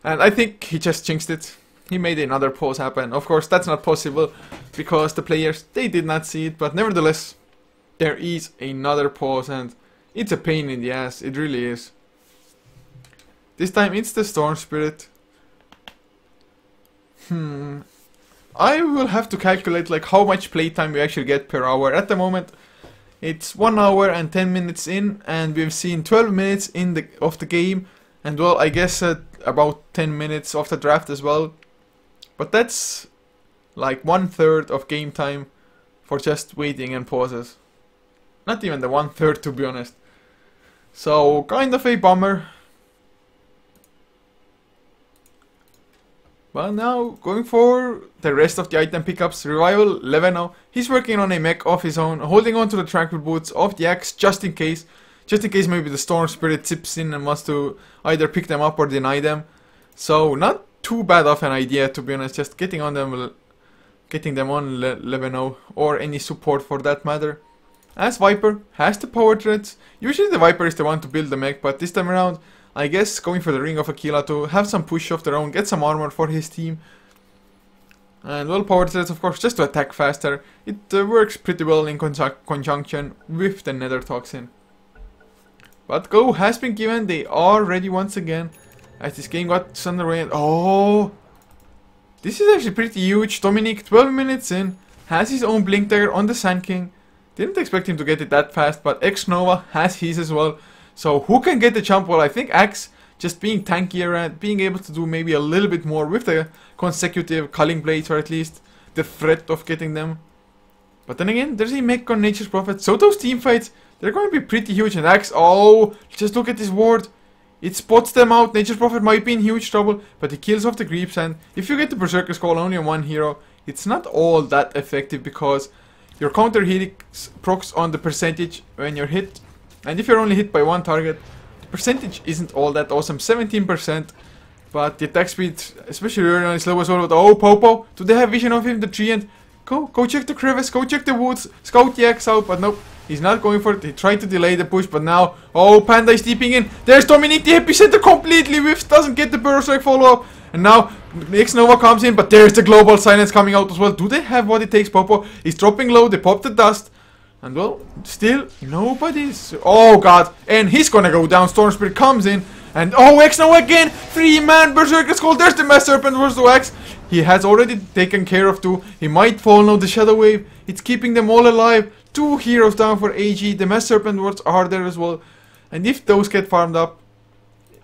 And I think he just jinxed it. He made another pause happen. Of course that's not possible because the players, they did not see it, but nevertheless there is another pause and it's a pain in the ass, it really is. This time it's the Storm Spirit. I will have to calculate like how much playtime we actually get per hour. At the moment it's 1 hour and 10 minutes in, and we've seen 12 minutes in of the game, and well, I guess about 10 minutes of the draft as well. But that's like 1/3 of game time for just waiting and pauses. Not even the 1/3 to be honest. So kind of a bummer. Well, now going for the rest of the item pickups. Revival, Leveno, he's working on a mech of his own, holding on to the tranquil boots of the axe just in case maybe the Storm Spirit zips in and wants to either pick them up or deny them. So not too bad of an idea to be honest, just getting them on Leveno or any support for that matter. As Viper has the power threads, usually the Viper is the one to build the mech, but this time around I guess going for the Ring of Aquila to have some push of their own, get some armor for his team. And well, power threads, of course, just to attack faster. It works pretty well in conjunction with the nether toxin. But go has been given. They are ready once again. As this game got underway. And oh, this is actually pretty huge. Dominic, 12 minutes in, has his own blink dagger on the Sand King. Didn't expect him to get it that fast, but X-Nova has his as well. So who can get the jump? Well, I think Axe just being tankier and being able to do maybe a little bit more with the consecutive culling blades, or at least the threat of getting them. But then again, there's a mech on Nature's Prophet, so those team fights, they're going to be pretty huge. And Axe, oh, just look at this ward. It spots them out. Nature's Prophet might be in huge trouble, but he kills off the creeps. And if you get the Berserker's Call only on one hero, it's not all that effective because your counter hit procs on the percentage when you're hit. And if you're only hit by one target, the percentage isn't all that awesome, 17%. But the attack speed, especially early on, is slow as well. But oh, Popo, do they have vision of him? The tree and go check the crevice, go check the woods, scout the X out. But nope, he's not going for it. He tried to delay the push, but now, oh, Panda is deeping in. There's Dominic, the epicenter completely whiffed, doesn't get the burst strike follow up. And now X-Nova comes in, but there's the global silence coming out as well. Do they have what it takes? Popo is dropping low, they pop the dust. And well, still, nobody's... Oh god, and he's gonna go down. Storm Spirit comes in. And oh, X-Nova again! 3-man Berserker's Call. There's the Mass Serpent versus the Axe. He has already taken care of 2. He might fall now. The Shadow Wave. It's keeping them all alive. 2 heroes down for AG. The Mass Serpent wards are there as well. And if those get farmed up,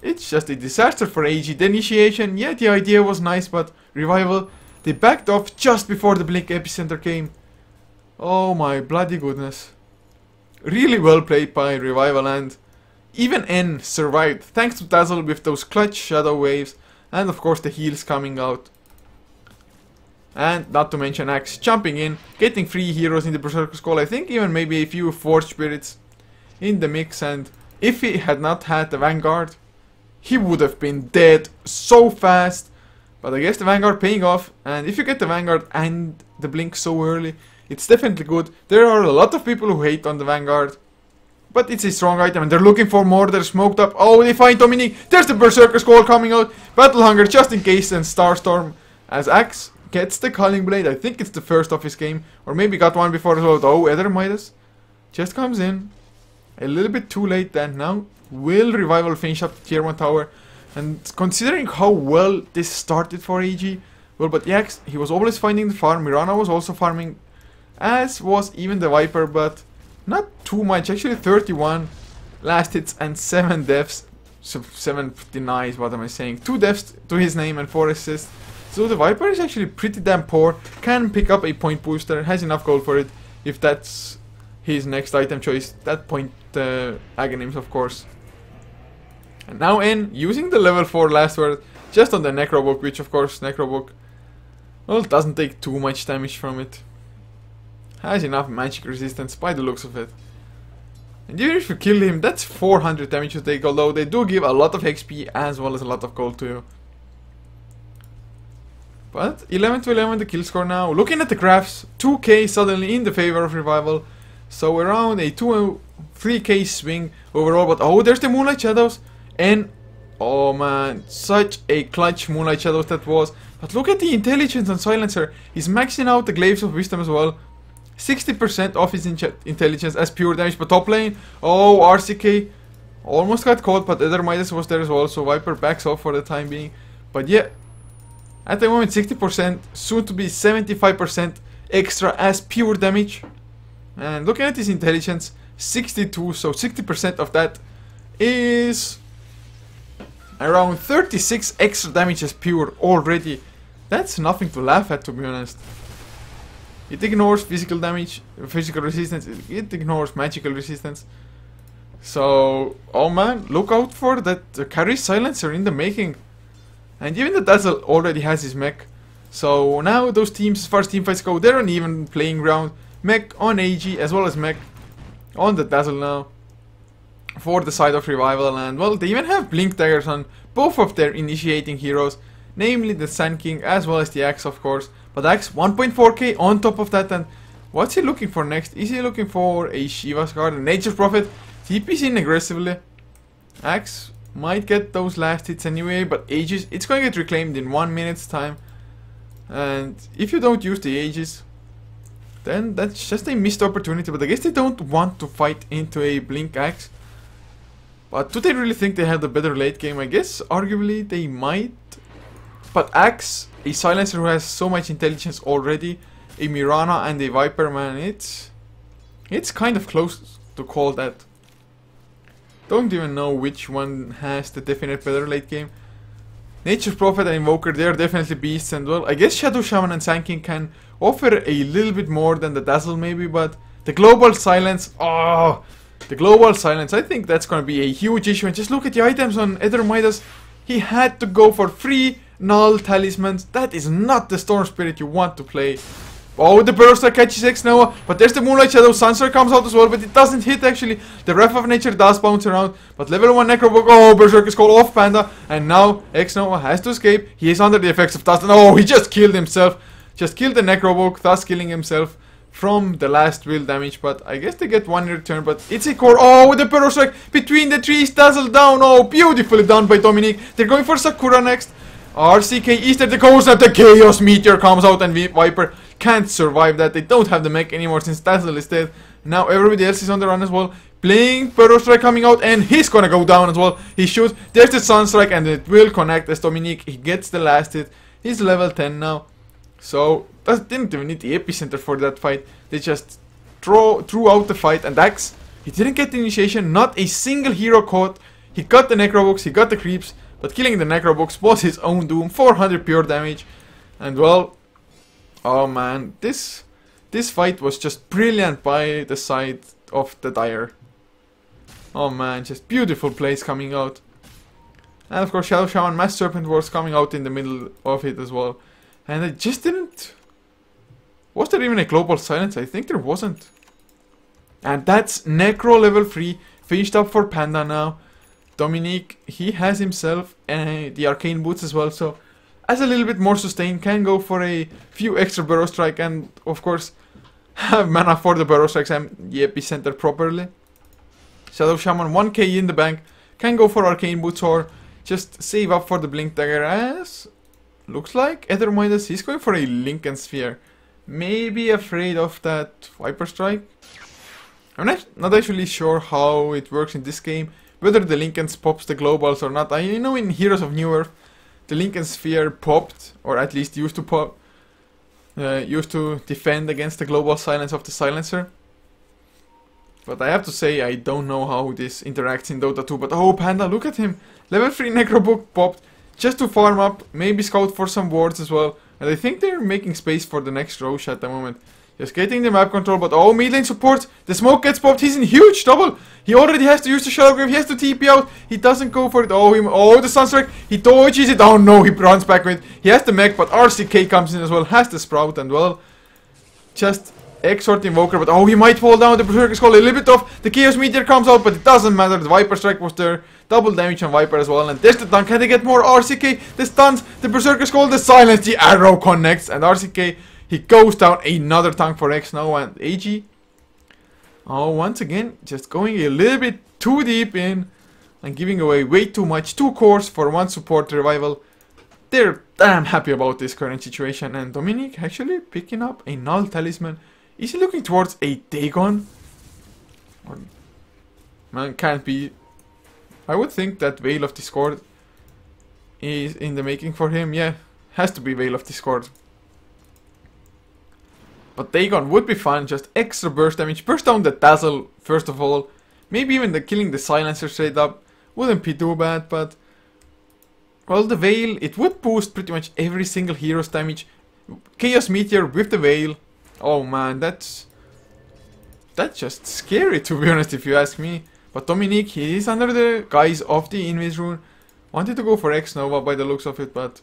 it's just a disaster for AG. The initiation, yeah, the idea was nice, but Revival, they backed off just before the Blink Epicenter came. Oh my bloody goodness. Really well played by Revival, and even N survived thanks to Dazzle with those clutch Shadow Waves, and of course the heals coming out. And not to mention Axe jumping in, getting 3 heroes in the Berserker's Call. I think even maybe a few Forge Spirits in the mix, and if he had not had the Vanguard, he would have been dead so fast. But I guess the Vanguard paying off, and if you get the Vanguard and the Blink so early, it's definitely good. There are a lot of people who hate on the Vanguard, but it's a strong item and they're looking for more. They're smoked up. Oh, they find Dominique. There's the Berserker's Call coming out. Battle Hunger just in case, and Starstorm as Axe gets the Culling Blade. I think it's the first of his game, or maybe got one before as well. Oh, Ether Midas just comes in a little bit too late then. Now will Revival finish up the tier 1 tower? And considering how well this started for AG, well, but Axe, he was always finding the farm. Mirana was also farming, as was even the Viper, but not too much. Actually 31 last hits and 7 deaths. So 7 denies, what am I saying? 2 deaths to his name and 4 assists. So the Viper is actually pretty damn poor. Can pick up a point booster, has enough gold for it if that's his next item choice. That point Aghanims, of course. And now N using the level 4 last word just on the Necrobook, which of course Necrobook, well, doesn't take too much damage from it. Has enough magic resistance by the looks of it. And even if you kill him, that's 400 damage to take, although they do give a lot of XP as well as a lot of gold to you. But 11 to 11 the kill score now. Looking at the graphs, 2k suddenly in the favor of Revival. So around a 3k swing overall. But oh, there's the Moonlight Shadows. And oh man, such a clutch Moonlight Shadows that was. But look at the intelligence on Silencer. He's maxing out the Glaives of Wisdom as well. 60% of his intelligence as pure damage. But top lane, oh, RCK almost got caught, but Ether Midas was there as well. So Viper backs off for the time being. But yeah, at the moment 60%, soon to be 75% extra as pure damage. And looking at his intelligence, 62, so 60% of that is around 36 extra damage as pure already. That's nothing to laugh at, to be honest. It ignores physical damage, physical resistance, it ignores magical resistance. So, oh man, look out for that carry Silencer in the making. And even the Dazzle already has his mech. So now those teams, as far as team fights go, they're on even playing ground. Mech on AG as well as mech on the Dazzle now for the side of Revival. And well, they even have Blink Daggers on both of their initiating heroes, namely the Sand King as well as the Axe, of course. But Axe 1.4k on top of that. And what's he looking for next? Is he looking for a Shiva's Guard, a Nature's Prophet? TP's in aggressively. Axe might get those last hits anyway, but Aegis, it's going to get reclaimed in 1 minute's time. And if you don't use the Aegis, then that's just a missed opportunity. But I guess they don't want to fight into a Blink Axe. But do they really think they have the better late game? I guess arguably they might. But Axe, a Silencer who has so much intelligence already, a Mirana and a Viper, man, it's kind of close to call that. Don't even know which one has the definite better late game. Nature's Prophet and Invoker, they're definitely beasts, and well, I guess Shadow Shaman and Sand King can offer a little bit more than the Dazzle maybe, but the Global Silence, oh, the Global Silence, I think that's gonna be a huge issue. And just look at the items on Ether Midas. He had to go for 3 Null Talismans. That is not the Storm Spirit you want to play. Oh, the Burrow Strike catches X Nova, but there's the Moonlight Shadow. Sunstrike comes out as well, but it doesn't hit actually. The Wrath of Nature does bounce around, but level 1 Necrobook, oh, Berserker's Call off Panda, and now X Nova has to escape. He is under the effects of Dust, and oh, he just killed himself. Just killed the Necrobook, thus killing himself from the last will damage, but I guess they get 1 in return, but it's a core. Oh, with the Burrow Strike between the trees, Dazzle down. Oh, beautifully done by Dominique. They're going for Sakura next. RCK Easter, the Ghost of the Chaos Meteor comes out, and Viper can't survive that. They don't have the mech anymore since Dazzle is dead. Now everybody else is on the run as well. Playing Burrow Strike coming out, and he's gonna go down as well. He shoots, there's the Sunstrike, and it will connect as Dominique. He gets the last hit. He's level 10 now. So, didn't even need the epicenter for that fight. They just threw out the fight, and Dax, he didn't get the initiation. Not a single hero caught. He got the Necrobooks, he got the creeps, but killing the Necrobooks was his own doom. 400 pure damage. And well, oh man, this fight was just brilliant by the side of the Dire. Oh man, just beautiful plays coming out. And of course Shadow Shaman Mass Serpent was coming out in the middle of it as well. And I just didn't... Was there even a Global Silence? I think there wasn't. And that's Necro level 3, finished up for Panda now. Dominique, he has himself the Arcane Boots as well, so as a little bit more sustained, can go for a few extra Burrow Strike, and of course have mana for the Burrow Strikes and the Epicenter properly. Shadow Shaman 1k in the bank, can go for Arcane Boots or just save up for the Blink Dagger, as looks like Ether Midas, he's going for a Lincoln Sphere. Maybe afraid of that Viper Strike. I'm not actually sure how it works in this game, whether the Lincolns pops the globals or not. I know in Heroes of New Earth the Lincoln Sphere popped, or at least used to pop, used to defend against the global silence of the Silencer. But I have to say, I don't know how this interacts in Dota 2. But oh, Panda, look at him! Level 3 Necrobook popped just to farm up, maybe scout for some wards as well. And I think they're making space for the next Roche at the moment. Just getting the map control, but oh, mid lane support. The smoke gets popped. He's in huge trouble. He already has to use the Shadow Grave. He has to TP out. He doesn't go for it. Oh, the Sunstrike. He dodges it. Oh no, he runs back with it. He has the mech, but RCK comes in as well. Has the Sprout, and well, just Exort Invoker. But oh, he might fall down. The Berserker's Call a little bit off. The Chaos Meteor comes out, but it doesn't matter. The Viper Strike was there. Double damage on Viper as well. And there's the dunk. Can they get more RCK? The stuns. The Berserker's Call. The silence. The arrow connects. And RCK, he goes down. Another tank for X now. And AG. Oh, once again, just going a little bit too deep in. And giving away way too much. 2 cores for 1 support revival. They're damn happy about this current situation. And Dominique actually picking up a Null Talisman. Is he looking towards a Dagon? Or, man, can't be. I would think that Veil of Discord is in the making for him. Yeah, has to be Veil of Discord. But Dagon would be fun. Just extra burst damage. Burst down the Dazzle first of all. Maybe even the killing the Silencer straight up. Wouldn't be too bad, but... Well, the Veil, it would boost pretty much every single hero's damage. Chaos Meteor with the Veil. Oh man, that's just scary, to be honest, if you ask me. But Dominique, he is under the guise of the Invis rune. Wanted to go for X Nova by the looks of it, but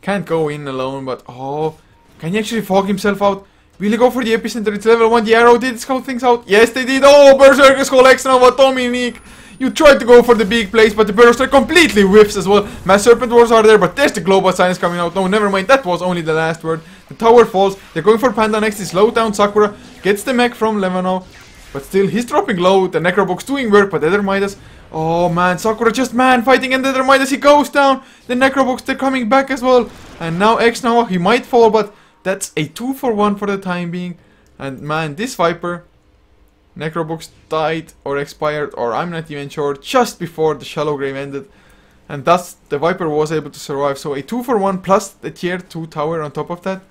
can't go in alone. But oh, can he actually fog himself out? Will he go for the Epicenter? It's level 1. The arrow did scout things out. Yes, they did. Oh, Berserker's Call X Nova, Dominique. You tried to go for the big plays, but the Burrow completely whiffs as well. Mass Serpent Wars are there, but there's the Global Silence coming out. No, never mind, that was only the last word. The tower falls. They're going for Panda next. He slows down Sakura. Gets the mech from Levano. But still, he's dropping low. The Necrobook's doing work, but Ether Midas. Oh man, Sakura just fighting, and Ether Midas, he goes down. The Necrobooks, they're coming back as well. And now X-Nova, he might fall, but that's a 2-for-1 for the time being. And man, this Viper, Necrobooks died or expired, or I'm not even sure, just before the Shallow Grave ended. And thus, the Viper was able to survive. So a 2-for-1 plus the tier 2 tower on top of that.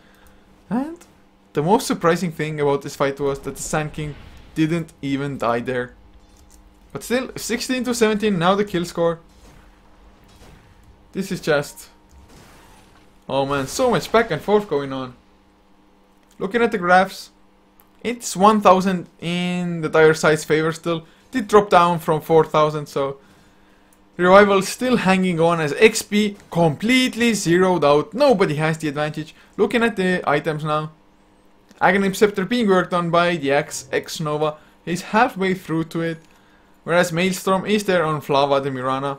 And the most surprising thing about this fight was that the Sand King didn't even die there. But still, 16 to 17, now the kill score. This is just... oh man, so much back and forth going on. Looking at the graphs, it's 1000 in the dire side's favor still. Did drop down from 4000, so... Revival still hanging on as XP completely zeroed out. Nobody has the advantage. Looking at the items now. Aghanim Scepter being worked on by the X-Nova. He's halfway through to it. Whereas Maelstrom is there on Flava the Mirana.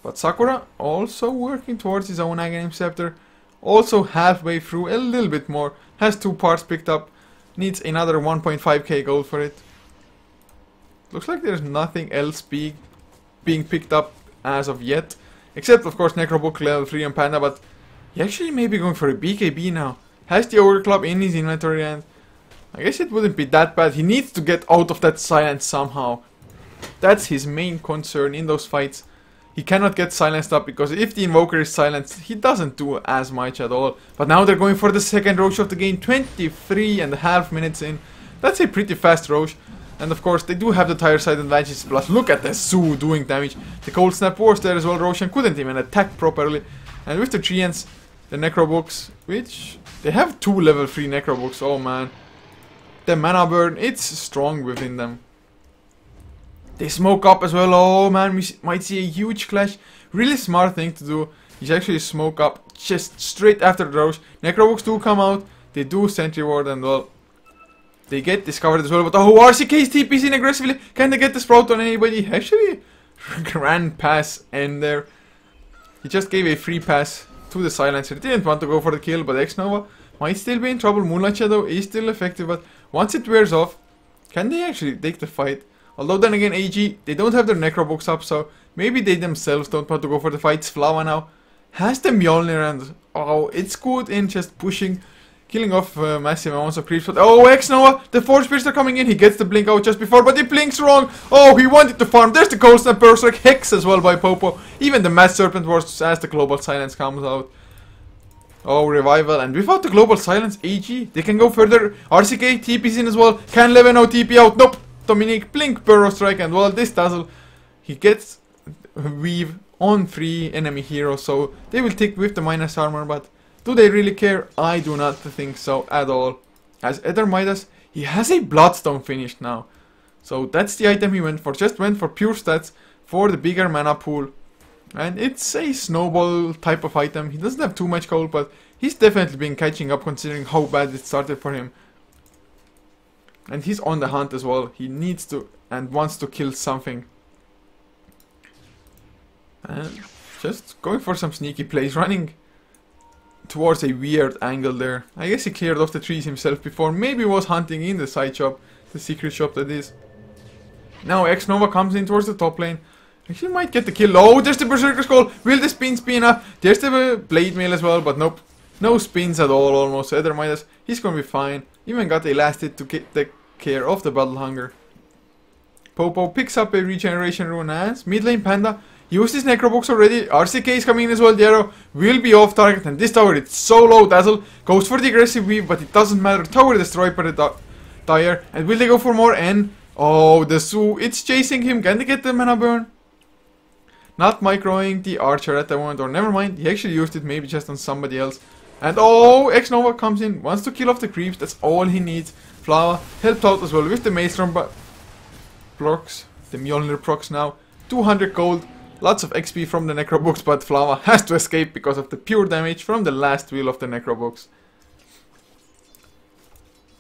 But Sakura also working towards his own Aghanim Scepter. Also halfway through, a little bit more. Has 2 parts picked up. Needs another 1.5k gold for it. Looks like there's nothing else being picked up as of yet. Except of course Necrobook level 3 on Panda, but he actually may be going for a BKB now. Has the Ogre Club in his inventory and I guess it wouldn't be that bad. He needs to get out of that silence somehow. That's his main concern in those fights. He cannot get silenced up because if the Invoker is silenced, he doesn't do as much at all. But now they're going for the second Roche of the game, 23.5 minutes in. That's a pretty fast Roche. And of course, they do have the tire side advantage, plus look at the Zoo doing damage. The Cold Snap was there as well, Roshan couldn't even attack properly. And with the Treants, the Necrobooks, which, they have 2 level 3 Necrobooks, oh man. The Mana Burn, it's strong within them. They smoke up as well, oh man, we might see a huge clash. Really smart thing to do, is actually smoke up just straight after the Roche. Necrobooks do come out, they do Sentry Ward and well... they get discovered as well, but oh, RCK is TPing aggressively. Can they get the Sprout on anybody? Actually, ran pass in there. He just gave a free pass to the Silencer. Didn't want to go for the kill, but X-Nova might still be in trouble. Moonlight Shadow is still effective, but once it wears off, can they actually take the fight? Although then again, AG, they don't have their Necrobooks up, so maybe they themselves don't want to go for the fight. Flava now has the Mjolnir and oh, it's good in just pushing. Killing off massive amounts of creeps, but oh, X-Nova, the Force Spirits are coming in, he gets the blink out just before, but he blinks wrong. Oh, he wanted to farm, there's the Cold Snap Berserk, Hex as well by Popo. Even the Mass Serpent Wars as the Global Silence comes out. Oh, Revival, and without the Global Silence, AG, they can go further. RCK, TP's in as well, can Leveno TP out, nope. Dominique, blink, Burrow Strike, and well, this Dazzle, he gets Weave on 3 enemy heroes, so they will tick with the minus armor, but... do they really care? I do not think so at all. As Ether Midas, he has a Bloodstone finished now. So that's the item he went for. Just went for pure stats for the bigger mana pool. And it's a snowball type of item. He doesn't have too much gold, but he's definitely been catching up considering how bad it started for him. And he's on the hunt as well. He needs to and wants to kill something. And just going for some sneaky plays, running towards a weird angle there. I guess he cleared off the trees himself before. Maybe was hunting in the side shop. The secret shop that is. Now X-Nova comes in towards the top lane. Actually might get the kill. Oh, there's the Berserker Skull. Will the spins be enough? There's the Blade Mail as well, but nope. No spins at all almost. Ether Midas, he's gonna be fine. Even got a last hit to take care of the Battle Hunger. Popo picks up a regeneration rune as mid lane Panda used his Necrobooks already. RCK is coming in as well. The arrow will be off target, and this tower, it's so low. Dazzle goes for the aggressive weave, but it doesn't matter. Tower destroyed by the tire. And will they go for more? And oh, the Zoo, it's chasing him. Can they get the mana burn? Not microing the archer at the moment, or never mind. He actually used it maybe just on somebody else. And oh, X-Nova comes in, wants to kill off the creeps. That's all he needs. Flava helped out as well with the Maelstrom procs. The Mjolnir procs now. 200 gold. Lots of XP from the Necrobooks, but Flava has to escape because of the pure damage from the last wheel of the Necrobooks.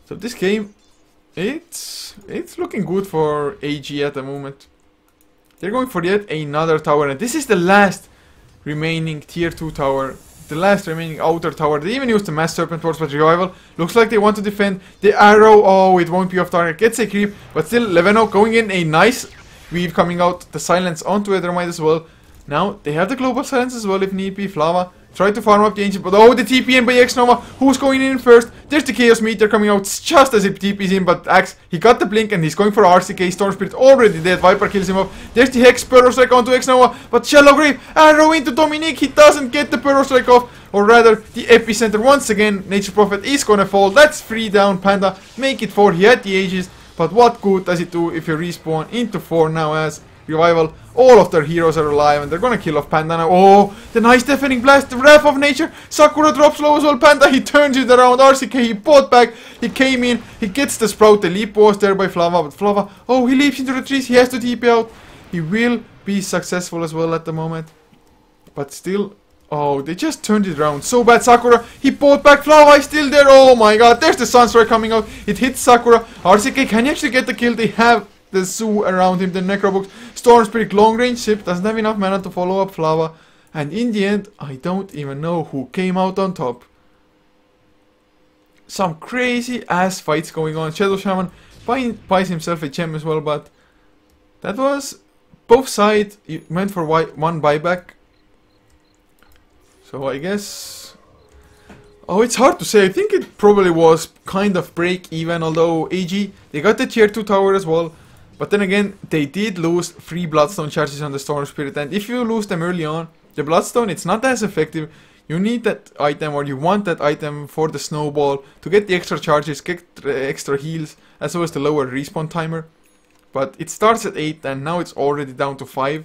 So this game, it's looking good for AG at the moment. They're going for yet another tower, and this is the last remaining tier 2 tower. The last remaining outer tower. They even used the Mass Serpent Wars, but Revival looks like they want to defend. The arrow, oh, it won't be off target. Gets a creep, but still Leveno going in, a nice weave coming out, the silence onto Ether Might as well. Now they have the global silence as well if need be. Flava Try to farm up the Ancient, but oh, the TP in by X-Nova. Who's going in first? There's the Chaos Meteor coming out just as it TP's in, but Axe, he got the blink and he's going for RCK. Storm Spirit already dead. Viper kills him off. There's the Hex Pyro Strike onto X-Nova, but Shallow Grave, arrow into Dominique. He doesn't get the Pyro Strike off, or rather, the Epicenter. Once again, Nature Prophet is gonna fall. That's 3 down. Panda, make it 4. He had the Aegis, but what good does it do if you respawn into 4 now as Revival? All of their heroes are alive and they're gonna kill off Panda now. Oh, the nice deafening blast, the Wrath of Nature. Sakura drops low as well. Panda, he turns it around. RCK, he bought back. He came in, he gets the Sprout. The leap was there by Flava, but Flava, oh, he leaps into the trees. He has to TP out. He will be successful as well at the moment. But still, oh, they just turned it around. So bad, Sakura. He bought back. Flava is still there. Oh my god, there's the Sunstrike coming out. It hits Sakura. RCK, can he actually get the kill? They have the zoo around him, the Necrobox. Storm Spirit, long range ship, doesn't have enough mana to follow up Flava. And in the end, I don't even know who came out on top. Some crazy ass fights going on. Shadow Shaman buys himself a gem as well, but that was both sides went for one buyback. So I guess, oh, it's hard to say. I think it probably was kind of break even, although AG, they got the tier 2 tower as well. But then again, they did lose 3 Bloodstone charges on the Storm Spirit, and if you lose them early on, the Bloodstone, it's not as effective. You need that item, or you want that item for the Snowball to get the extra charges, get the extra heals, as well as the lower respawn timer. But it starts at 8 and now it's already down to 5.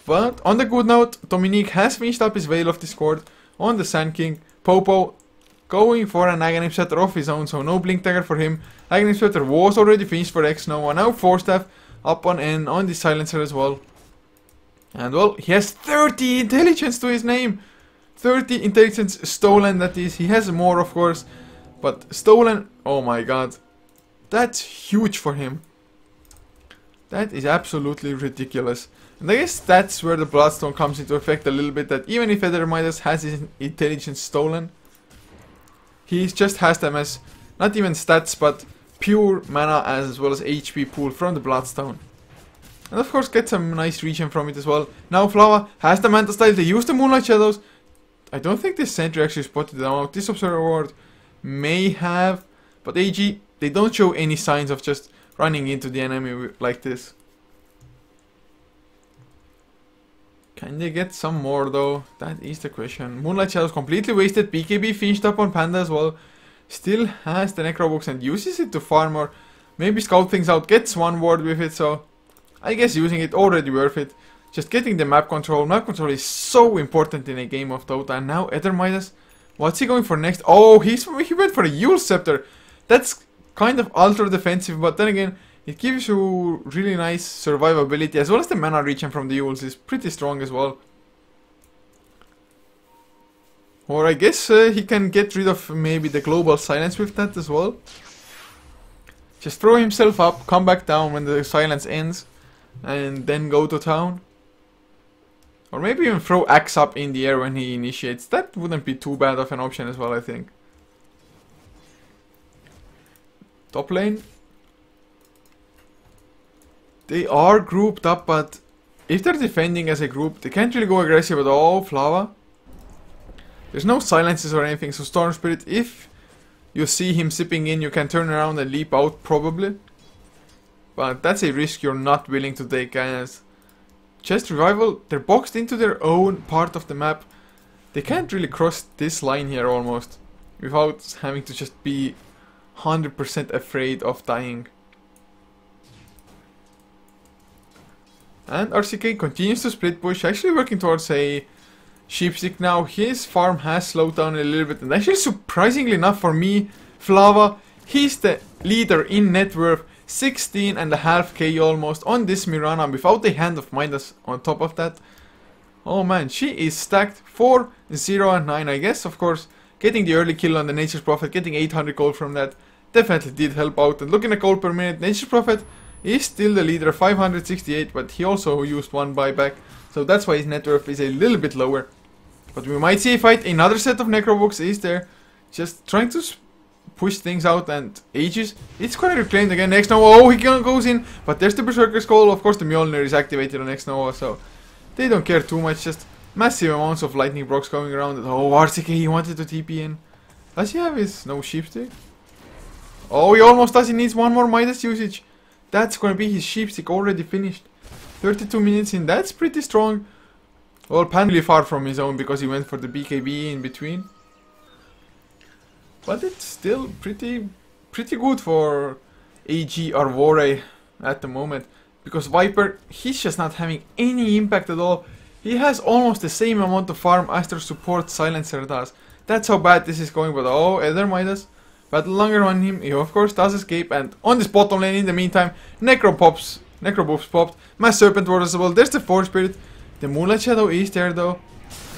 But on the good note, Dominique has finished up his Veil of Discord on the Sand King. Popo going for an Aghanim Scepter of his own, so no Blink Dagger for him. Aghanim Scepter was already finished for X-Nova. Now Force Staff up on N on the Silencer as well. And well, he has 30 intelligence to his name. 30 intelligence stolen, that is. He has more, of course, but stolen, oh my god. That's huge for him. That is absolutely ridiculous. And I guess that's where the Bloodstone comes into effect a little bit, that even if Ether Midas has his intelligence stolen, he just has them as not even stats, but pure mana as well as HP pool from the Bloodstone. And of course get some nice regen from it as well. Now Flava has the Manta Style, they use the Moonlight Shadows. I don't think this sentry actually spotted them out. This Observer Ward may have, but AG, they don't show any signs of just running into the enemy like this. Can they get some more though? That is the question. Moonlight Shadows completely wasted. BKB finished up on Panda as well. Still has the Necrobox and uses it to farm or maybe scout things out. Gets one ward with it, so I guess using it already worth it. Just getting the map control. Map control is so important in a game of Dota. And now Ether Midas. What's he going for next? Oh, he went for a Yule Scepter. That's kind of ultra defensive, but then again, it gives you really nice survivability, as well as the mana regen from the Yules is pretty strong as well. Or I guess he can get rid of maybe the global silence with that as well. Just throw himself up, come back down when the silence ends, and then go to town. Or maybe even throw Axe up in the air when he initiates. That wouldn't be too bad of an option as well, I think. Top lane. They are grouped up, but if they're defending as a group, they can't really go aggressive at all. Flava. There's no silences or anything, so Storm Spirit, if you see him sipping in, you can turn around and leap out probably. But that's a risk you're not willing to take, as Chest Revival, they're boxed into their own part of the map. They can't really cross this line here almost without having to just be 100% afraid of dying. And RCK continues to split push, actually working towards a Sheepstick now. His farm has slowed down a little bit, and actually surprisingly enough for me, Flava, he's the leader in net worth, 16.5k almost on this Mirana without the Hand of Midas on top of that. Oh man, she is stacked 4, 0 and 9, I guess. Of course, getting the early kill on the Nature's Prophet, getting 800 gold from that definitely did help out. And looking at gold per minute, Nature's Prophet is still the leader, 568, but he also used one buyback, so that's why his net worth is a little bit lower. But we might see a fight. Another set of Necrobooks is there, just trying to push things out, and Aegis, it's quite reclaimed again. X-Nova, oh, he goes in, but there's the Berserker's Call. Of course, the Mjolnir is activated on X-Nova, so they don't care too much. Just Massive amounts of lightning blocks going around. Oh, RCK, he wanted to TP in. Does he have his no sheep stick? Oh, he almost does. He needs one more Midas usage. That's gonna be his sheep stick already finished. 32 minutes in. That's pretty strong. Well, Pan really far from his own because he went for the BKB in between. But it's still pretty good for AG-Arvore at the moment. Because Viper, he's just not having any impact at all. He has almost the same amount of farm as their support Silencer does. That's how bad this is going, but oh, Elder Midas. Battle longer on him, he of course does escape, and on this bottom lane in the meantime, Necro Boobs popped, Mass Serpent Ward as well, there's the Force Spirit. The Moonlight Shadow is there though.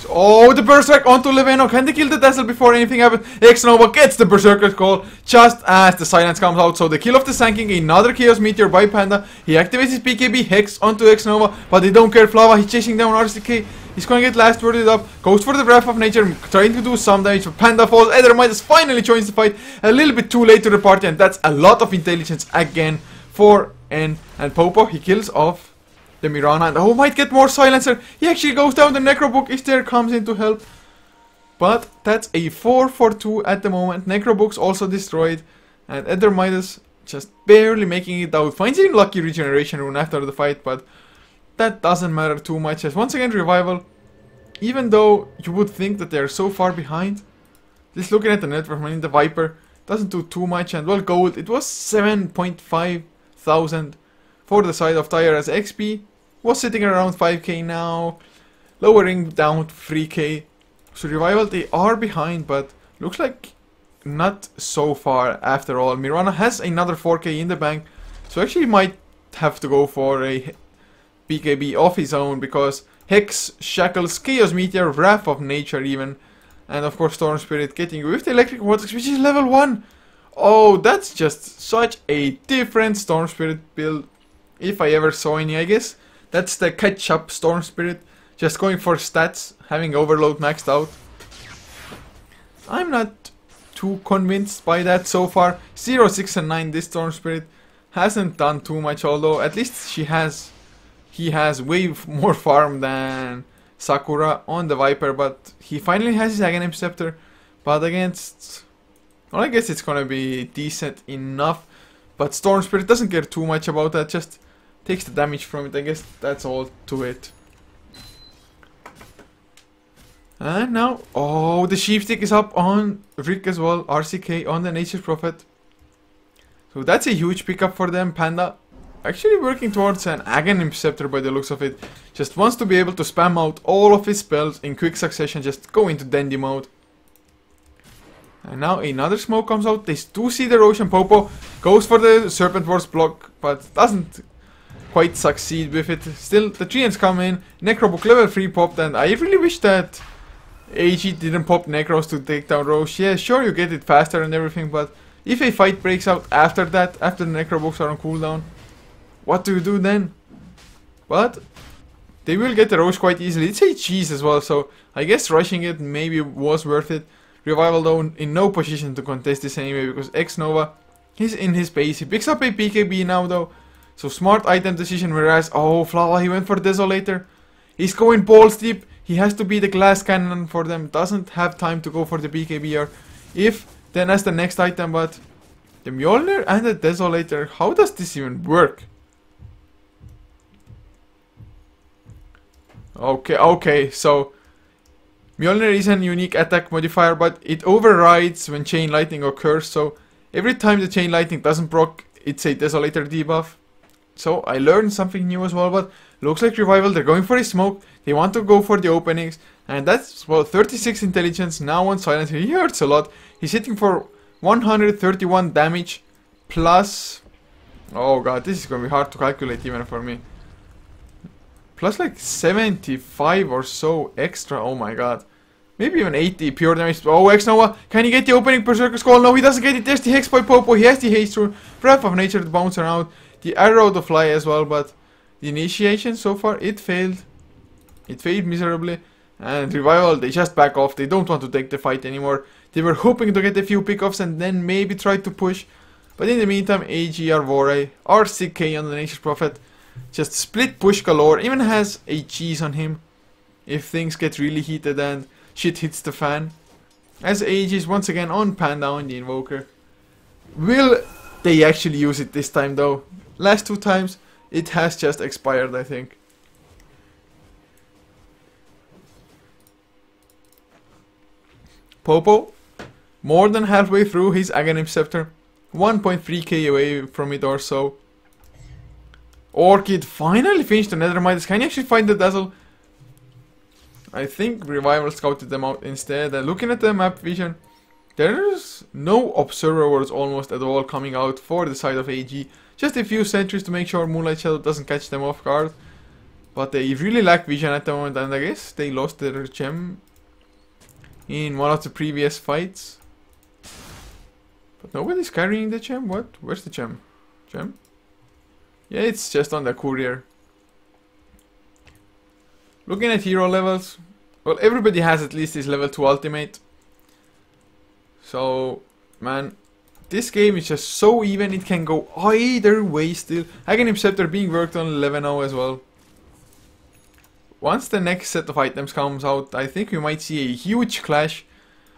Oh, the Berserk onto Leveno. Can they kill the Dazzle before anything happens? X-Nova gets the Berserker's call just as the silence comes out. So the kill of the Sanking, another Chaos Meteor by Panda. He activates his BKB Hex onto X-Nova, but they don't care. Flava, he's chasing down RCK. He's gonna get last worded up. Goes for the Wrath of Nature, trying to do some damage, but Panda falls. Ether Midas finally joins the fight. A little bit too late to the party, and that's a lot of intelligence again for N. And Popo, he kills off the Mirana, and oh, might get more Silencer. He actually goes down. The Necrobook is there, comes in to help. But that's a 4-for-2 at the moment. Necrobook's also destroyed, and Ether Midas just barely making it out. Finds a lucky regeneration rune after the fight, but that doesn't matter too much. As once again, Revival, even though you would think that they're so far behind, just looking at the network, I mean, the Viper doesn't do too much. And well, gold, it was 7.5 thousand for the side of Tyre, as XP was sitting around 5k now, lowering down to 3k. So Revival, they are behind, but looks like not so far after all. Mirana has another 4k in the bank, so actually might have to go for a BKB of his own, because Hex, Shackles, Chaos Meteor, Wrath of Nature even, and of course Storm Spirit getting with the Electric Vortex, which is level 1. Oh, that's just such a different Storm Spirit build if I ever saw any, I guess. That's the catch-up Storm Spirit, just going for stats, having Overload maxed out. I'm not too convinced by that so far. 0, 6 and 9, this Storm Spirit hasn't done too much, although at least he has way more farm than Sakura on the Viper, but he finally has his Aghanim Scepter. But against, well, I guess it's gonna be decent enough. But Storm Spirit doesn't care too much about that, just takes the damage from it. I guess that's all to it. And now, oh, the Sheepstick is up on Rick as well. RCK on the Nature's Prophet. So that's a huge pickup for them. Panda actually working towards an Aghanim Scepter by the looks of it. Just wants to be able to spam out all of his spells in quick succession. Just go into Dandy mode. And now another smoke comes out. They do see the Ocean. Popo goes for the Serpent Wars block, but doesn't quite succeed with it. Still, the Treants come in. Necrobook level 3 popped, and I really wish that AG didn't pop Necros to take down Roche. Yeah, sure, you get it faster and everything, but if a fight breaks out after that, after the Necrobooks are on cooldown, what do you do then? But they will get the Roche quite easily. It's AG's as well, so I guess rushing it maybe was worth it. Revival though in no position to contest this anyway, because X-Nova, he's in his base. He picks up a BKB now though, so smart item decision. Whereas, oh, Flava, he went for Desolator. He's going balls deep. He has to be the glass cannon for them. Doesn't have time to go for the BKB, or if, then as the next item. But the Mjolnir and the Desolator, how does this even work? Okay, so Mjolnir is a unique attack modifier, but it overrides when Chain Lightning occurs. So every time the Chain Lightning doesn't proc, it's a Desolator debuff. So I learned something new as well, but looks like Revival, they're going for a smoke. They want to go for the openings, and that's, well, 36 intelligence now on Silencer. He hurts a lot. He's hitting for 131 damage plus, oh god, this is gonna be hard to calculate even for me. Plus like 75 or so extra, oh my god. Maybe even 80 pure damage. Oh, X-Nova, can he get the opening Berserker's Call? No, he doesn't get it. There's the Hex by Popo. He has the Haste Rune. Wrath of Nature to bounce around. The Arrow to fly as well, but the initiation so far, it failed. It failed miserably. And Revival, they just back off. They don't want to take the fight anymore. They were hoping to get a few pickoffs and then maybe try to push. But in the meantime, AG-Arvore, RCK on the Nature's Prophet, just split push galore. Even has a cheese on him. if things get really heated and shit hits the fan. As AG is once again on Panda on the Invoker. Will they actually use it this time though? Last 2 times it has just expired, I think. Popo, more than halfway through his Aghanim Scepter. 1.3k away from it or so. Orchid finally finished the Nether Midas. Can you actually find the Dazzle? I think Revival scouted them out instead. And looking at the map vision, there's no Observer Wards almost at all coming out for the side of AG. Just a few sentries to make sure Moonlight Shadow doesn't catch them off guard. But they really lack vision at the moment, and I guess they lost their gem in one of the previous fights. But nobody's carrying the gem? What? Where's the gem? Gem? Yeah, it's just on the courier. Looking at hero levels, well, everybody has at least his level 2 ultimate. So, man, this game is just so even, it can go either way still. Aghanim Scepter being worked on 11-0 as well. Once the next set of items comes out, I think we might see a huge clash.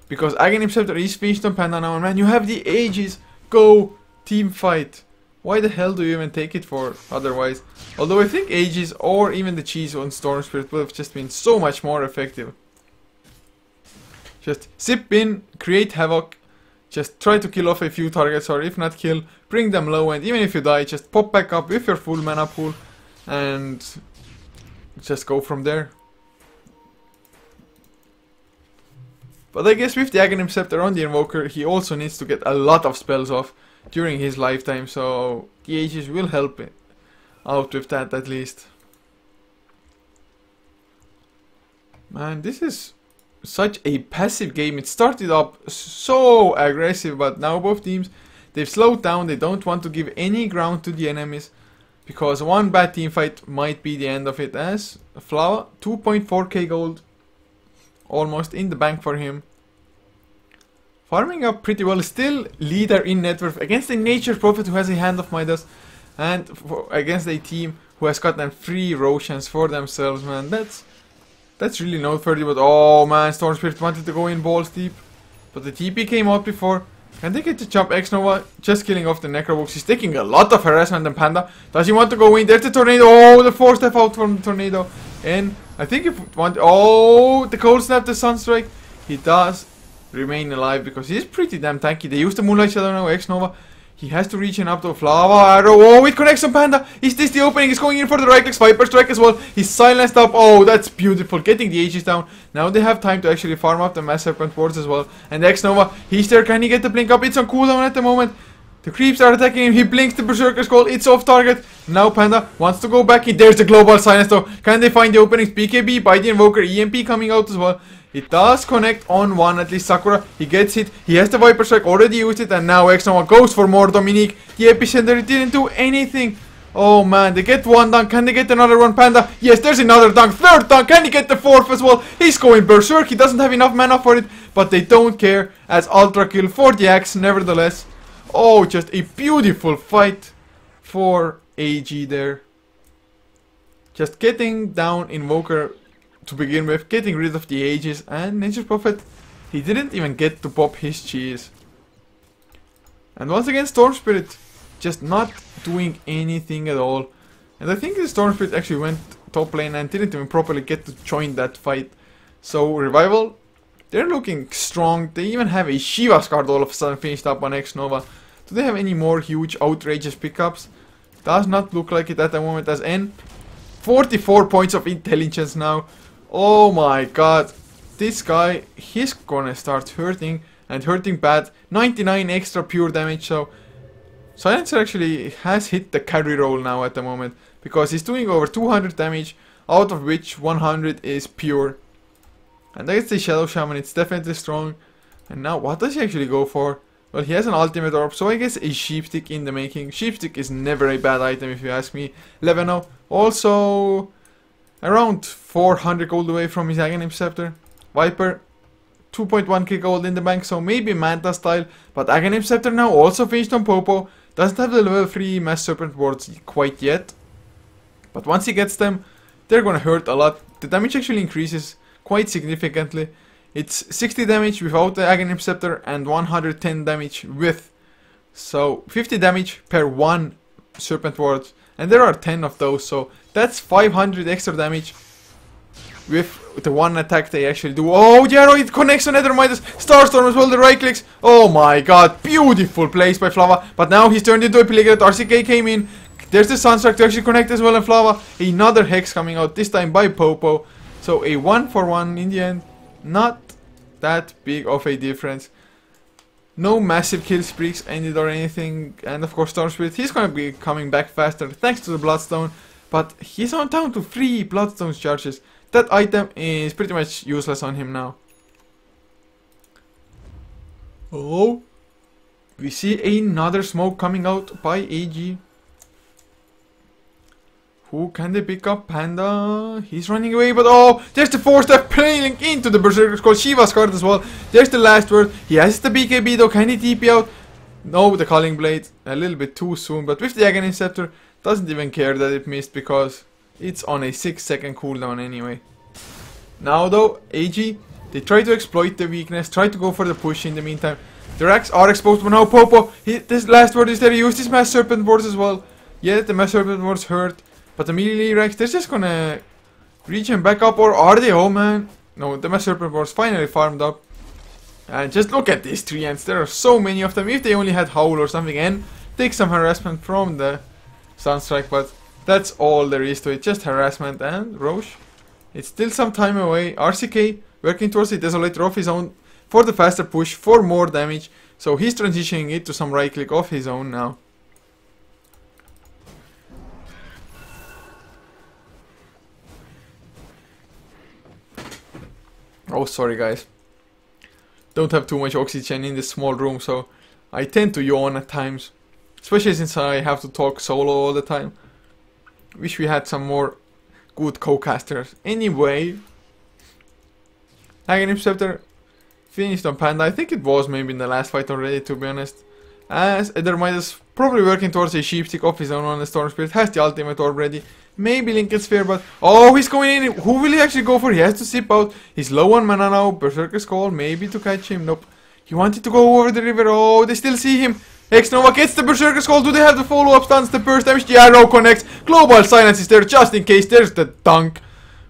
Because Aghanim Scepter is finished on Panda now, and man, you have the Aegis. Go! Team fight. Why the hell do you even take it for otherwise? Although I think Aegis or even the cheese on Storm Spirit would have just been so much more effective. Just zip in, create havoc, just try to kill off a few targets, or if not kill, bring them low, and even if you die, just pop back up with your full mana pool and just go from there. But I guess with the Aghanim Scepter on the Invoker, he also needs to get a lot of spells off during his lifetime, so the Aegis will help it out with that at least. Man, this is such a passive game. It started up so aggressive, but now both teams, they've slowed down. They don't want to give any ground to the enemies, because one bad team fight might be the end of it. As Flower, 2.4k gold, almost in the bank for him. Farming up pretty well, still leader in net worth against a Nature Prophet who has a Hand of Midas, and against a team who has gotten 3 Roshan's for themselves, man. That's really noteworthy. But oh man, Storm Spirit wanted to go in balls deep, but the TP came out before. Can they get to jump X Nova? Just killing off the Necrobooks. He's taking a lot of harassment, and Panda, does he want to go in? There's the tornado. Oh, the 4-step out from the tornado. And I think if you want, oh, the cold snap, the Sunstrike, he does remain alive because he's pretty damn tanky. They use the Moonlight Shadow now, X Nova. He has to reach in up to Flower Arrow. Oh, it connects on Panda. Is this the opening? He's going in for the right click, Viper Strike as well. He's silenced up. Oh, that's beautiful. Getting the Aegis down. Now they have time to actually farm up the Mass Serpent wards as well. And X Nova, he's there. Can he get the blink up? It's on cooldown at the moment. The creeps are attacking him. He blinks the Berserker's Call. It's off target. Now Panda wants to go back in. There's the global silence though. Can they find the openings? BKB by the Invoker. EMP coming out as well. It does connect on one, at least Sakura. He gets hit. He has the Viper Strike, already used it, and now X Nova goes for more Dominique. The Epicenter didn't do anything. Oh man, they get one dunk. Can they get another one, Panda? Yes, there's another dunk. 3rd dunk. Can he get the 4th as well? He's going Berserk. He doesn't have enough mana for it, but they don't care as Ultra Kill for the Axe nevertheless. Oh, just a beautiful fight for AG there. Just getting down Invoker to begin with, getting rid of the Aegis, and Nature Prophet, he didn't even get to pop his cheese. And once again, Storm Spirit just not doing anything at all. And I think the Storm Spirit actually went top lane and didn't even properly get to join that fight. So Revival, they're looking strong. They even have a Shiva's card all of a sudden finished up on X Nova. Do they have any more huge outrageous pickups? Does not look like it at the moment, as N 44 points of intelligence now. Oh my god, this guy, he's gonna start hurting, and hurting bad. 99 extra pure damage, so Silencer actually has hit the carry roll now at the moment, because he's doing over 200 damage, out of which 100 is pure. And that's the Shadow Shaman, it's definitely strong. And now, what does he actually go for? Well, he has an ultimate orb, so I guess a Sheepstick in the making. Sheepstick is never a bad item if you ask me. 11-0, also around 400 gold away from his Aghanim Scepter. Viper, 2.1k gold in the bank, so maybe Manta style. But Aghanim Scepter now also finished on Popo. Doesn't have the level 3 Mass Serpent wards quite yet. But once he gets them, they're gonna hurt a lot. The damage actually increases quite significantly. It's 60 damage without the Aghanim Scepter and 110 damage with. So 50 damage per one Serpent Ward, and there are 10 of those, so that's 500 extra damage with the one attack they actually do. Oh, yeah, it connects on Nether Midas. Starstorm as well, the right clicks. Oh my god, beautiful plays by Flava. But now he's turned into a Pilligate. RCK came in. There's the Sunstrike to actually connect as well, and Flava. Another Hex coming out, this time by Popo. So a 1-for-1 in the end. Not that big of a difference. No massive kill streaks ended or anything. And of course Storm Spirit, he's gonna be coming back faster thanks to the Bloodstone. But he's on down to 3 Bloodstone charges. That item is pretty much useless on him now. Oh, we see another smoke coming out by AG. Who can they pick up? Panda. He's running away, but oh, there's the 4-step playing into the Berserker's Call. Shiva's card as well. There's the last word. He has the BKB though. Can he TP out? No, the Calling Blade. A little bit too soon, but with the Aghanim Scepter, doesn't even care that it missed because it's on a 6-second cooldown anyway. Now though, AG, they try to exploit the weakness, try to go for the push in the meantime. The racks are exposed, but now Popo, this last word is there. He used his Mass Serpent Wards as well. Yeah, the Mass Serpent Wards hurt. But the melee racks, they're just gonna reach him back up, or are they? Oh man. No, the Mass Serpent Wards finally farmed up. And just look at these 3 ants, there are so many of them. If they only had Howl or something, and take some harassment from the Sunstrike, but that's all there is to it, just harassment. And Roche, it's still some time away. RCK working towards the Desolator of his own for the faster push, for more damage. So he's transitioning it to some right click of his own now. Oh, sorry guys. Don't have too much oxygen in this small room, so I tend to yawn at times. Especially since I have to talk solo all the time. Wish we had some more good co-casters. Anyway, Aghanim Scepter finished on Panda. I think it was maybe in the last fight already, to be honest. As Nether Midas probably working towards a Sheepstick of his own on the Storm Spirit. Has the ultimate orb ready. Maybe Lincoln Sphere, but oh, he's going in. Who will he actually go for? He has to sip out. He's low on mana now. Berserker's Call, maybe to catch him. Nope. He wanted to go over the river. Oh, they still see him. X-Nova gets the Berserker's Call. Do they have the follow-up stuns? The burst damage. The arrow connects. Global Silence is there just in case. There's the dunk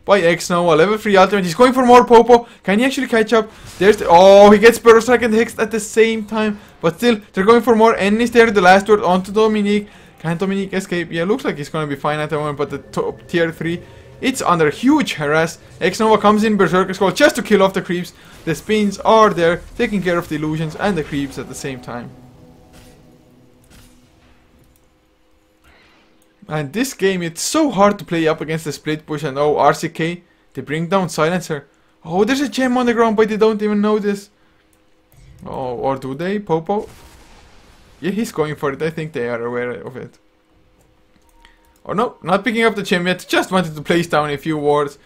by X-Nova. Level 3 ultimate. He's going for more Popo. Can he actually catch up? There's the... Oh, he gets Burrow Strike and Hex at the same time. But still, they're going for more. N is there. The last word onto Dominique. Can Dominique escape? Yeah, looks like he's gonna be fine at the moment, but the top tier 3, it's under huge harass. X-Nova comes in, Berserker's Call just to kill off the creeps. The spins are there, taking care of the illusions and the creeps at the same time. And this game, it's so hard to play up against the split push, and oh, RCK, they bring down Silencer. Oh, there's a gem on the ground, but they don't even know this. Oh, or do they? Popo? Yeah, he's going for it. I think they are aware of it. Or no, not picking up the gem yet. Just wanted to place down a few wards.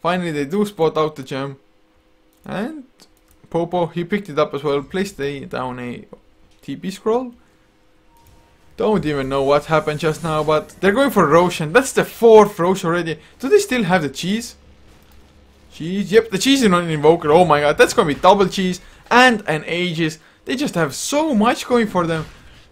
Finally, they do spot out the gem. And Popo, he picked it up as well. Placed down a TP scroll. Don't even know what happened just now, but they're going for Roche, and that's the 4th Roche already. Do they still have the cheese? Cheese? Yep, the cheese is not an invoker. Oh my god, that's gonna be double cheese and an Aegis. They just have so much going for them.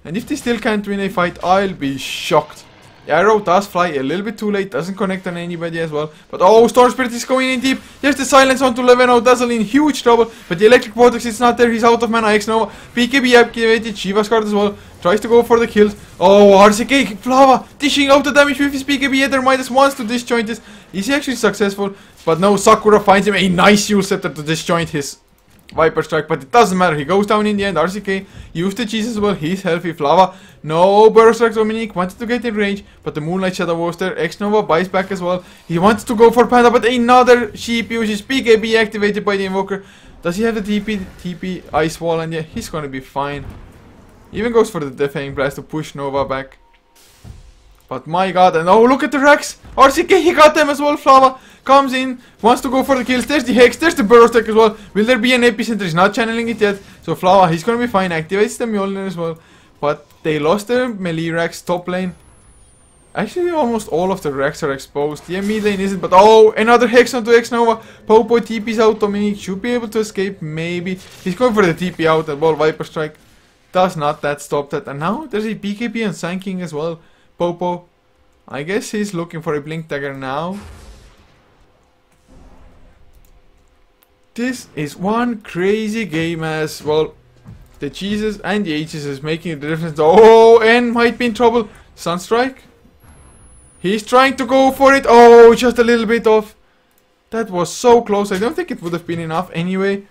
And if they still can't win a fight, I'll be shocked. The arrow does fly a little bit too late, doesn't connect on anybody as well. But oh, Storm Spirit is going in deep. There's the silence onto Leveno, Dazzle in huge trouble. But the electric vortex is not there, he's out of mana. X-Nova, BKB activated, Shiva's card as well. Tries to go for the kills. Oh, RCK, Flava, dishing out the damage with his BKB. Nether Midas wants to disjoint this. Is he actually successful? But no, Sakura finds him a nice Yule Scepter to disjoint his Viper Strike, but it doesn't matter, he goes down in the end. RCK used the cheese as well, he's healthy. Flava, no Burrow Strike. Dominique wanted to get in range, but the Moonlight Shadow was there. X-Nova buys back as well. He wants to go for Panda, but another sheep uses BKB activated by the Invoker. Does he have the TP Ice Wall? And yeah, he's gonna be fine. Even goes for the Defying Blast to push Nova back. But my god, and oh, look at the Rex! RCK, he got them as well. Flava comes in, wants to go for the kills. There's the Hex, there's the Burrow Strike as well. Will there be an Epicenter? He's not channeling it yet. So Flava, he's gonna be fine. Activates the Mjolnir as well. But they lost their melee Rex top lane. Actually, almost all of the wrecks are exposed. Yeah, mid lane isn't, but oh, another Hex onto X-Nova. Popo TP's out. Dominique should be able to escape, maybe. He's going for the TP out, and well, Viper Strike does not that stop that. And now there's a BKB and Sand King as well. Popo, I guess he's looking for a Blink Dagger now. This is one crazy game as well. The cheeses and the H's is making the difference. Oh, N might be in trouble. Sunstrike. He's trying to go for it. Oh, just a little bit off. That was so close. I don't think it would have been enough anyway.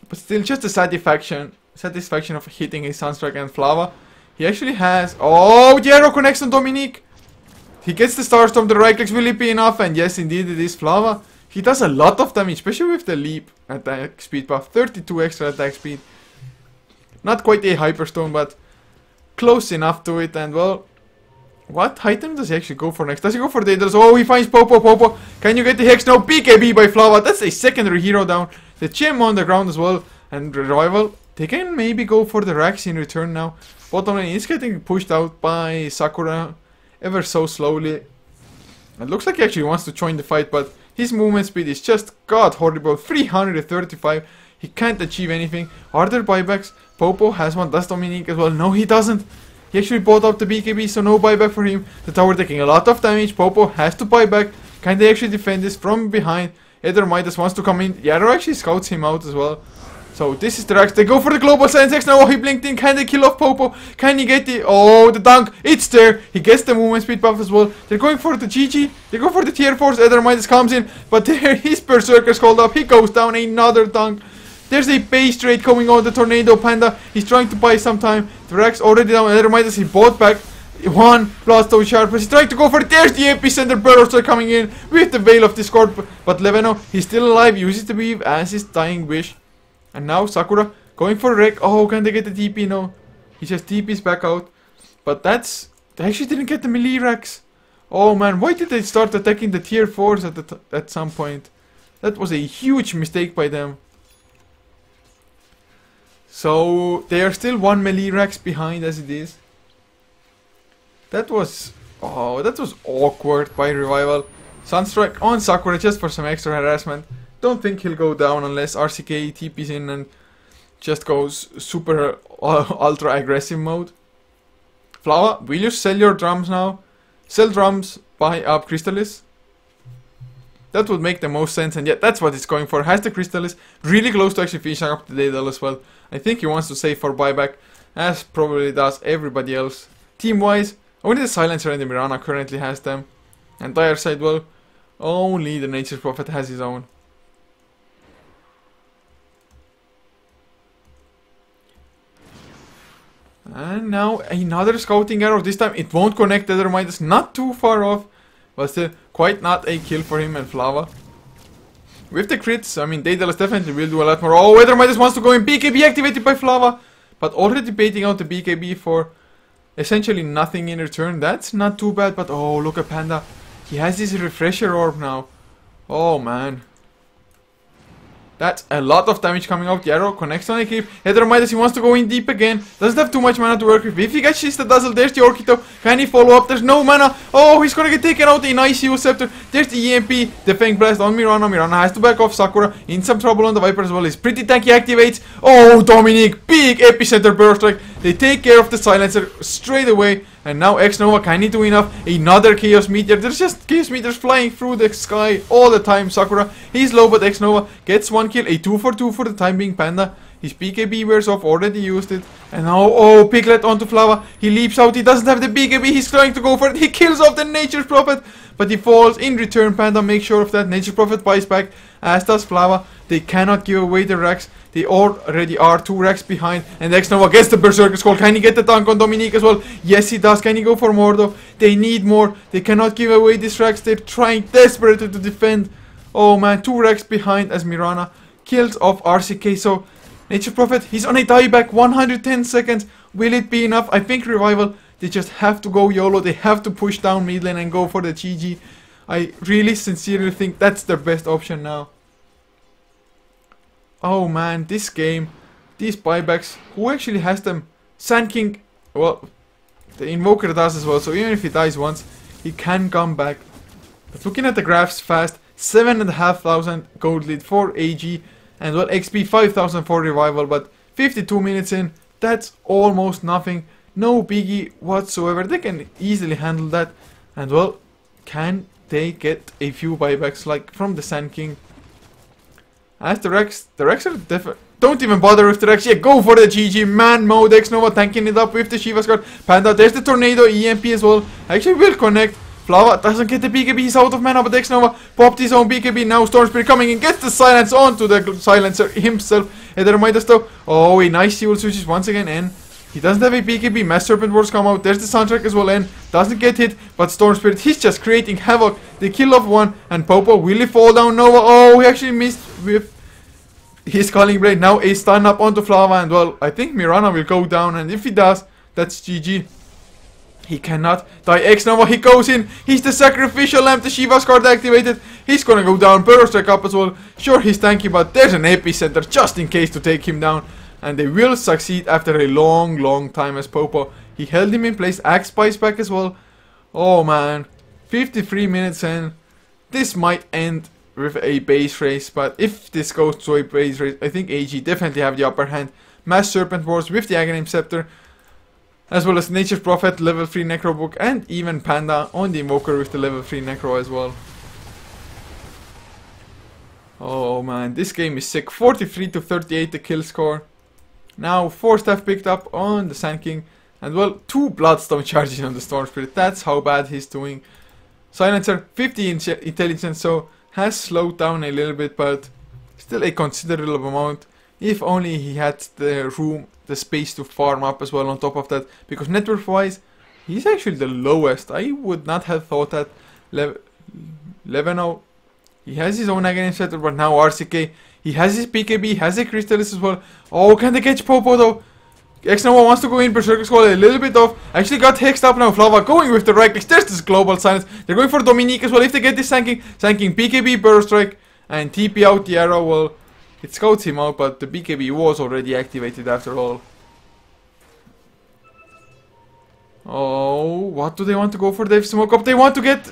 But still, just the satisfaction of hitting a Sunstrike and Flava. He actually has... Oh, the arrow connects on Dominique. He gets the Starstorm, the right clicks. Will it be enough? And yes, indeed, it is Flava. He does a lot of damage, especially with the leap attack speed buff. 32 extra attack speed. Not quite a Hyperstone, but close enough to it. And well... What item does he actually go for next? Does he go for Daedalus? Oh, he finds Popo. Popo, can you get the Hex? No, BKB by Flava. That's a secondary hero down. The Gem on the ground as well. And Revival, they can maybe go for the Rax in return now. Bottom lane is getting pushed out by Sakura ever so slowly. It looks like he actually wants to join the fight, but his movement speed is just god horrible. 335. He can't achieve anything. Are there buybacks? Popo has one. Does Dominique as well? No, he doesn't. He actually bought out the BKB, so no buyback for him. The tower taking a lot of damage. Popo has to buy back. Can they actually defend this from behind? Either Midas wants to come in. Yarrow actually scouts him out as well. So this is the Rax. They go for the global silence X now. Oh, he blinked in. Can they kill off Popo? Can he get the... Oh, the dunk. It's there. He gets the movement speed buff as well. They're going for the GG. They go for the tier 4s. Either Midas comes in. But there his Berserker's called up. He goes down. Another dunk. There's a base trade coming on the Tornado Panda. He's trying to buy some time. The Rax already down. Another Midas. He bought back. One Blasto Sharpness. He's trying to go for it. There's the Epicenter Burrows coming in with the Veil of Discord. But Leveno, he's still alive. Uses the weave as his dying wish. And now Sakura going for a wreck. Oh, can they get the TP? No. He just TP's back out. But that's... They actually didn't get the melee Rax. Oh man, why did they start attacking the tier 4s at some point? That was a huge mistake by them. So they are still one melee Rax behind as it is. That was... Oh, that was awkward by Revival. Sunstrike on Sakura just for some extra harassment. Don't think he'll go down unless RCK TP's in and just goes super ultra aggressive mode. Flava, will you sell your drums now? Sell drums, buy up Crystallis. That would make the most sense, and yeah, that's what it's going for. Has the Crystallis, really close to actually finishing up the Daedal as well. I think he wants to save for buyback, as probably does everybody else. Team-wise, only the Silencer and the Mirana currently has them. And Dire side, well, only the Nature's Prophet has his own. And now another scouting arrow. This time it won't connect. The other Midas not too far off, but still quite not a kill for him and Flava. With the crits, I mean, Daedalus definitely will do a lot more. Oh, Weather Midas wants to go in. BKB activated by Flava, but already baiting out the BKB for essentially nothing in return. That's not too bad, but oh, look at Panda. He has this refresher orb now. Oh man. That's a lot of damage coming out. The arrow connects on a creep. Heather Midas, he wants to go in deep again. Doesn't have too much mana to work with. If he gets Shista Dazzle, there's the Orchito. Can he follow up? There's no mana. Oh, he's gonna get taken out. A nice Heal Scepter. There's the EMP. The Fang Blast on Mirana. Mirana has to back off. Sakura in some trouble on the Viper as well. He's pretty tanky. Activates. Oh, Dominique. Big Epicenter Burst Strike. They take care of the Silencer straight away. And now X-Nova, can he do enough? Another Chaos Meteor. There's just Chaos Meteors flying through the sky all the time. Sakura, he's low, but X-Nova gets one kill. A 2 for 2 for the time being. Panda, his BKB wears off, already used it. And now, oh, Piglet onto Flava. He leaps out, he doesn't have the BKB. He's trying to go for it. He kills off the Nature's Prophet, but he falls. In return, Panda makes sure of that. Nature's Prophet buys back, as does Flava. They cannot give away the Rax. They already are 2 racks behind. And X-Nova gets the Berserker Skull. Can he get the dunk on Dominique as well? Yes, he does. Can he go for more though? They need more. They cannot give away these racks. They're trying desperately to defend. Oh man, 2 racks behind as Mirana kills off RCK. So, Nature Prophet, he's on a dieback. 110 seconds. Will it be enough? I think Revival, they just have to go YOLO. They have to push down mid lane and go for the GG. I really sincerely think that's their best option now. Oh man, this game, these buybacks, who actually has them? Sand King, well, the Invoker does as well, so even if he dies once, he can come back. But looking at the graphs fast, 7,500 gold lead for AG, and well, XP 5,000 for Revival, but 52 minutes in, that's almost nothing. No biggie whatsoever. They can easily handle that. And well, can they get a few buybacks like from the Sand King? As the Rex are different. Don't even bother with the Rex. Yeah, go for the GG. Man mode. X-Nova tanking it up with the Shiva Squad. Panda, there's the Tornado EMP as well. Actually will connect. Flava doesn't get the BKB. He's out of mana, but X-Nova popped his own BKB. Now Storm Spirit coming and gets the silence onto the silencer himself. Edelmidas though. Oh, a nice dual switches once again in. He doesn't have a BKB. Mass Serpent Wars come out. There's the soundtrack as well in. Doesn't get hit, but Storm Spirit, he's just creating havoc. The kill of one, and Popo will he fall down? Nova. Oh, he actually missed with his Calling Blade. Now a stun up onto Flava, and well, I think Mirana will go down, and if he does, that's GG. He cannot die. X-Nova, he goes in. He's the sacrificial lamb. The Shiva's card activated. He's gonna go down. Burrow Strike up as well. Sure, he's tanky, but there's an epicenter just in case to take him down. And they will succeed after a long time as Popo. He held him in place. Axe Spice back as well. Oh man. 53 minutes in. This might end with a base race, but if this goes to a base race, I think AG definitely have the upper hand. Mass Serpent Wars with the Aghanim Scepter, as well as Nature's Prophet, level 3 Necro Book, and even Panda on the Invoker with the level 3 Necro as well. Oh man, this game is sick. 43 to 38 the kill score. Now 4 staff picked up on the Sand King, and well, 2 Bloodstone charges on the Storm Spirit. That's how bad he's doing. Silencer 50 intelligence, so has slowed down a little bit, but still a considerable amount. If only he had the room, the space to farm up as well on top of that, because net worth wise, he's actually the lowest. I would not have thought that. 11-0. He has his own Aghanim Scepter, but now RCK. He has his BKB, has a Crystallis as well. Oh, can they catch Popo though? X-Nova wants to go in, Berserker Squad a little bit off. Actually got hexed up now. Flava going with the right clicks. There's this global silence. They're going for Dominique as well. If they get this Sand King, BKB, Burrow Strike, and TP out the arrow, well, it scouts him out, but the BKB was already activated after all. Oh, what do they want to go for? They have smoke up. They want to get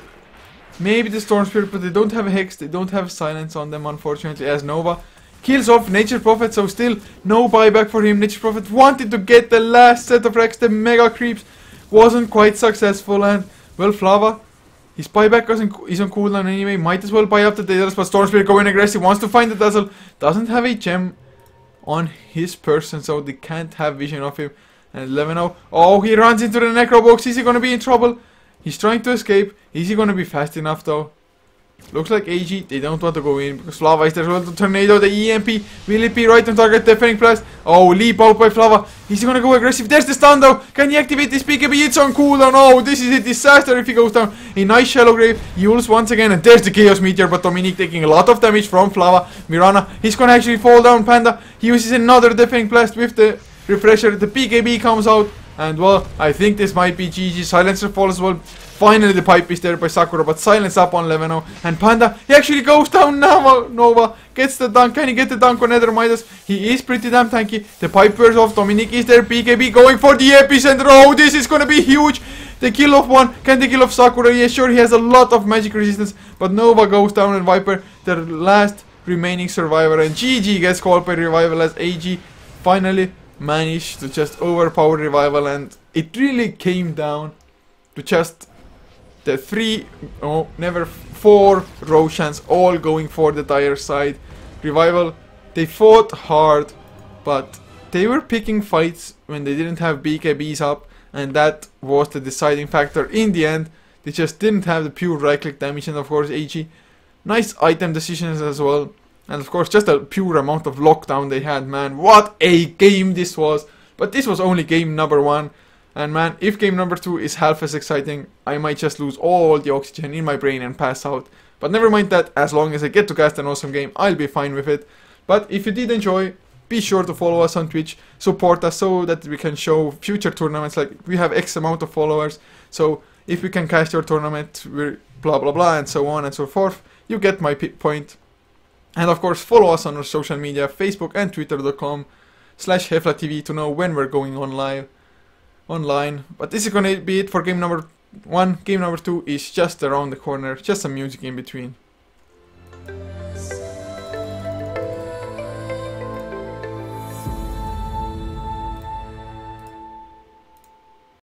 maybe the Storm Spirit, but they don't have a Hex. They don't have silence on them, unfortunately, as Nova kills off Nature's Prophet, so still no buyback for him. Nature's Prophet wanted to get the last set of Rex, the Mega Creeps. Wasn't quite successful, and well, Flava, his buyback is on cooldown anyway. Might as well buy up the Daedalus, but Storm Spirit going aggressive, wants to find the Dazzle. Doesn't have a gem on his person, so they can't have vision of him. And 11-0. Oh, he runs into the Necro Box. Is he going to be in trouble? He's trying to escape. Is he going to be fast enough though? Looks like AG, they don't want to go in because Flava is there as well. The Tornado, the EMP. Will it be right on target? Deafening Blast. Oh, leap out by Flava. Is he going to go aggressive? There's the stun though. Can he activate this BKB? It's on cooldown. Oh, this is a disaster if he goes down. A nice Shallow Grave. Yules once again. And there's the Chaos Meteor. But Dominique taking a lot of damage from Flava. Mirana, he's going to actually fall down. Panda, he uses another Deafening Blast with the Refresher. The BKB comes out. And well, I think this might be GG. Silencer falls as well. Finally the pipe is there by Sakura, but silence up on 11-0. And Panda, he actually goes down. Nova gets the dunk. Can he get the dunk on Nether Midas? He is pretty damn tanky. The pipe wears off. Dominique is there. BKB going for the epicenter. Oh, this is gonna be huge. The kill of one. Can the kill of Sakura? Yeah, sure, he has a lot of magic resistance. But Nova goes down, and Viper, the last remaining survivor. And GG gets called by Revival as AG finally managed to just overpower Revival. And it really came down to just the 4 Roshans all going for the dire side. Revival, they fought hard, but they were picking fights when they didn't have BKBs up, and that was the deciding factor. In the end, they just didn't have the pure right click damage, and of course AG, nice item decisions as well, and of course just a pure amount of lockdown they had. Man, what a game this was. But this was only game number 1. And man, if game number 2 is half as exciting, I might just lose all the oxygen in my brain and pass out. But never mind that, as long as I get to cast an awesome game, I'll be fine with it. But if you did enjoy, be sure to follow us on Twitch, support us so that we can show future tournaments. Like, we have X amount of followers, so if we can cast your tournament, we're blah blah blah and so on and so forth. You get my point. And of course, follow us on our social media, Facebook and Twitter.com/Heflatv to know when we're going on live. online. But this is gonna be it for game number 1. Game number 2 is just around the corner, just some music in between.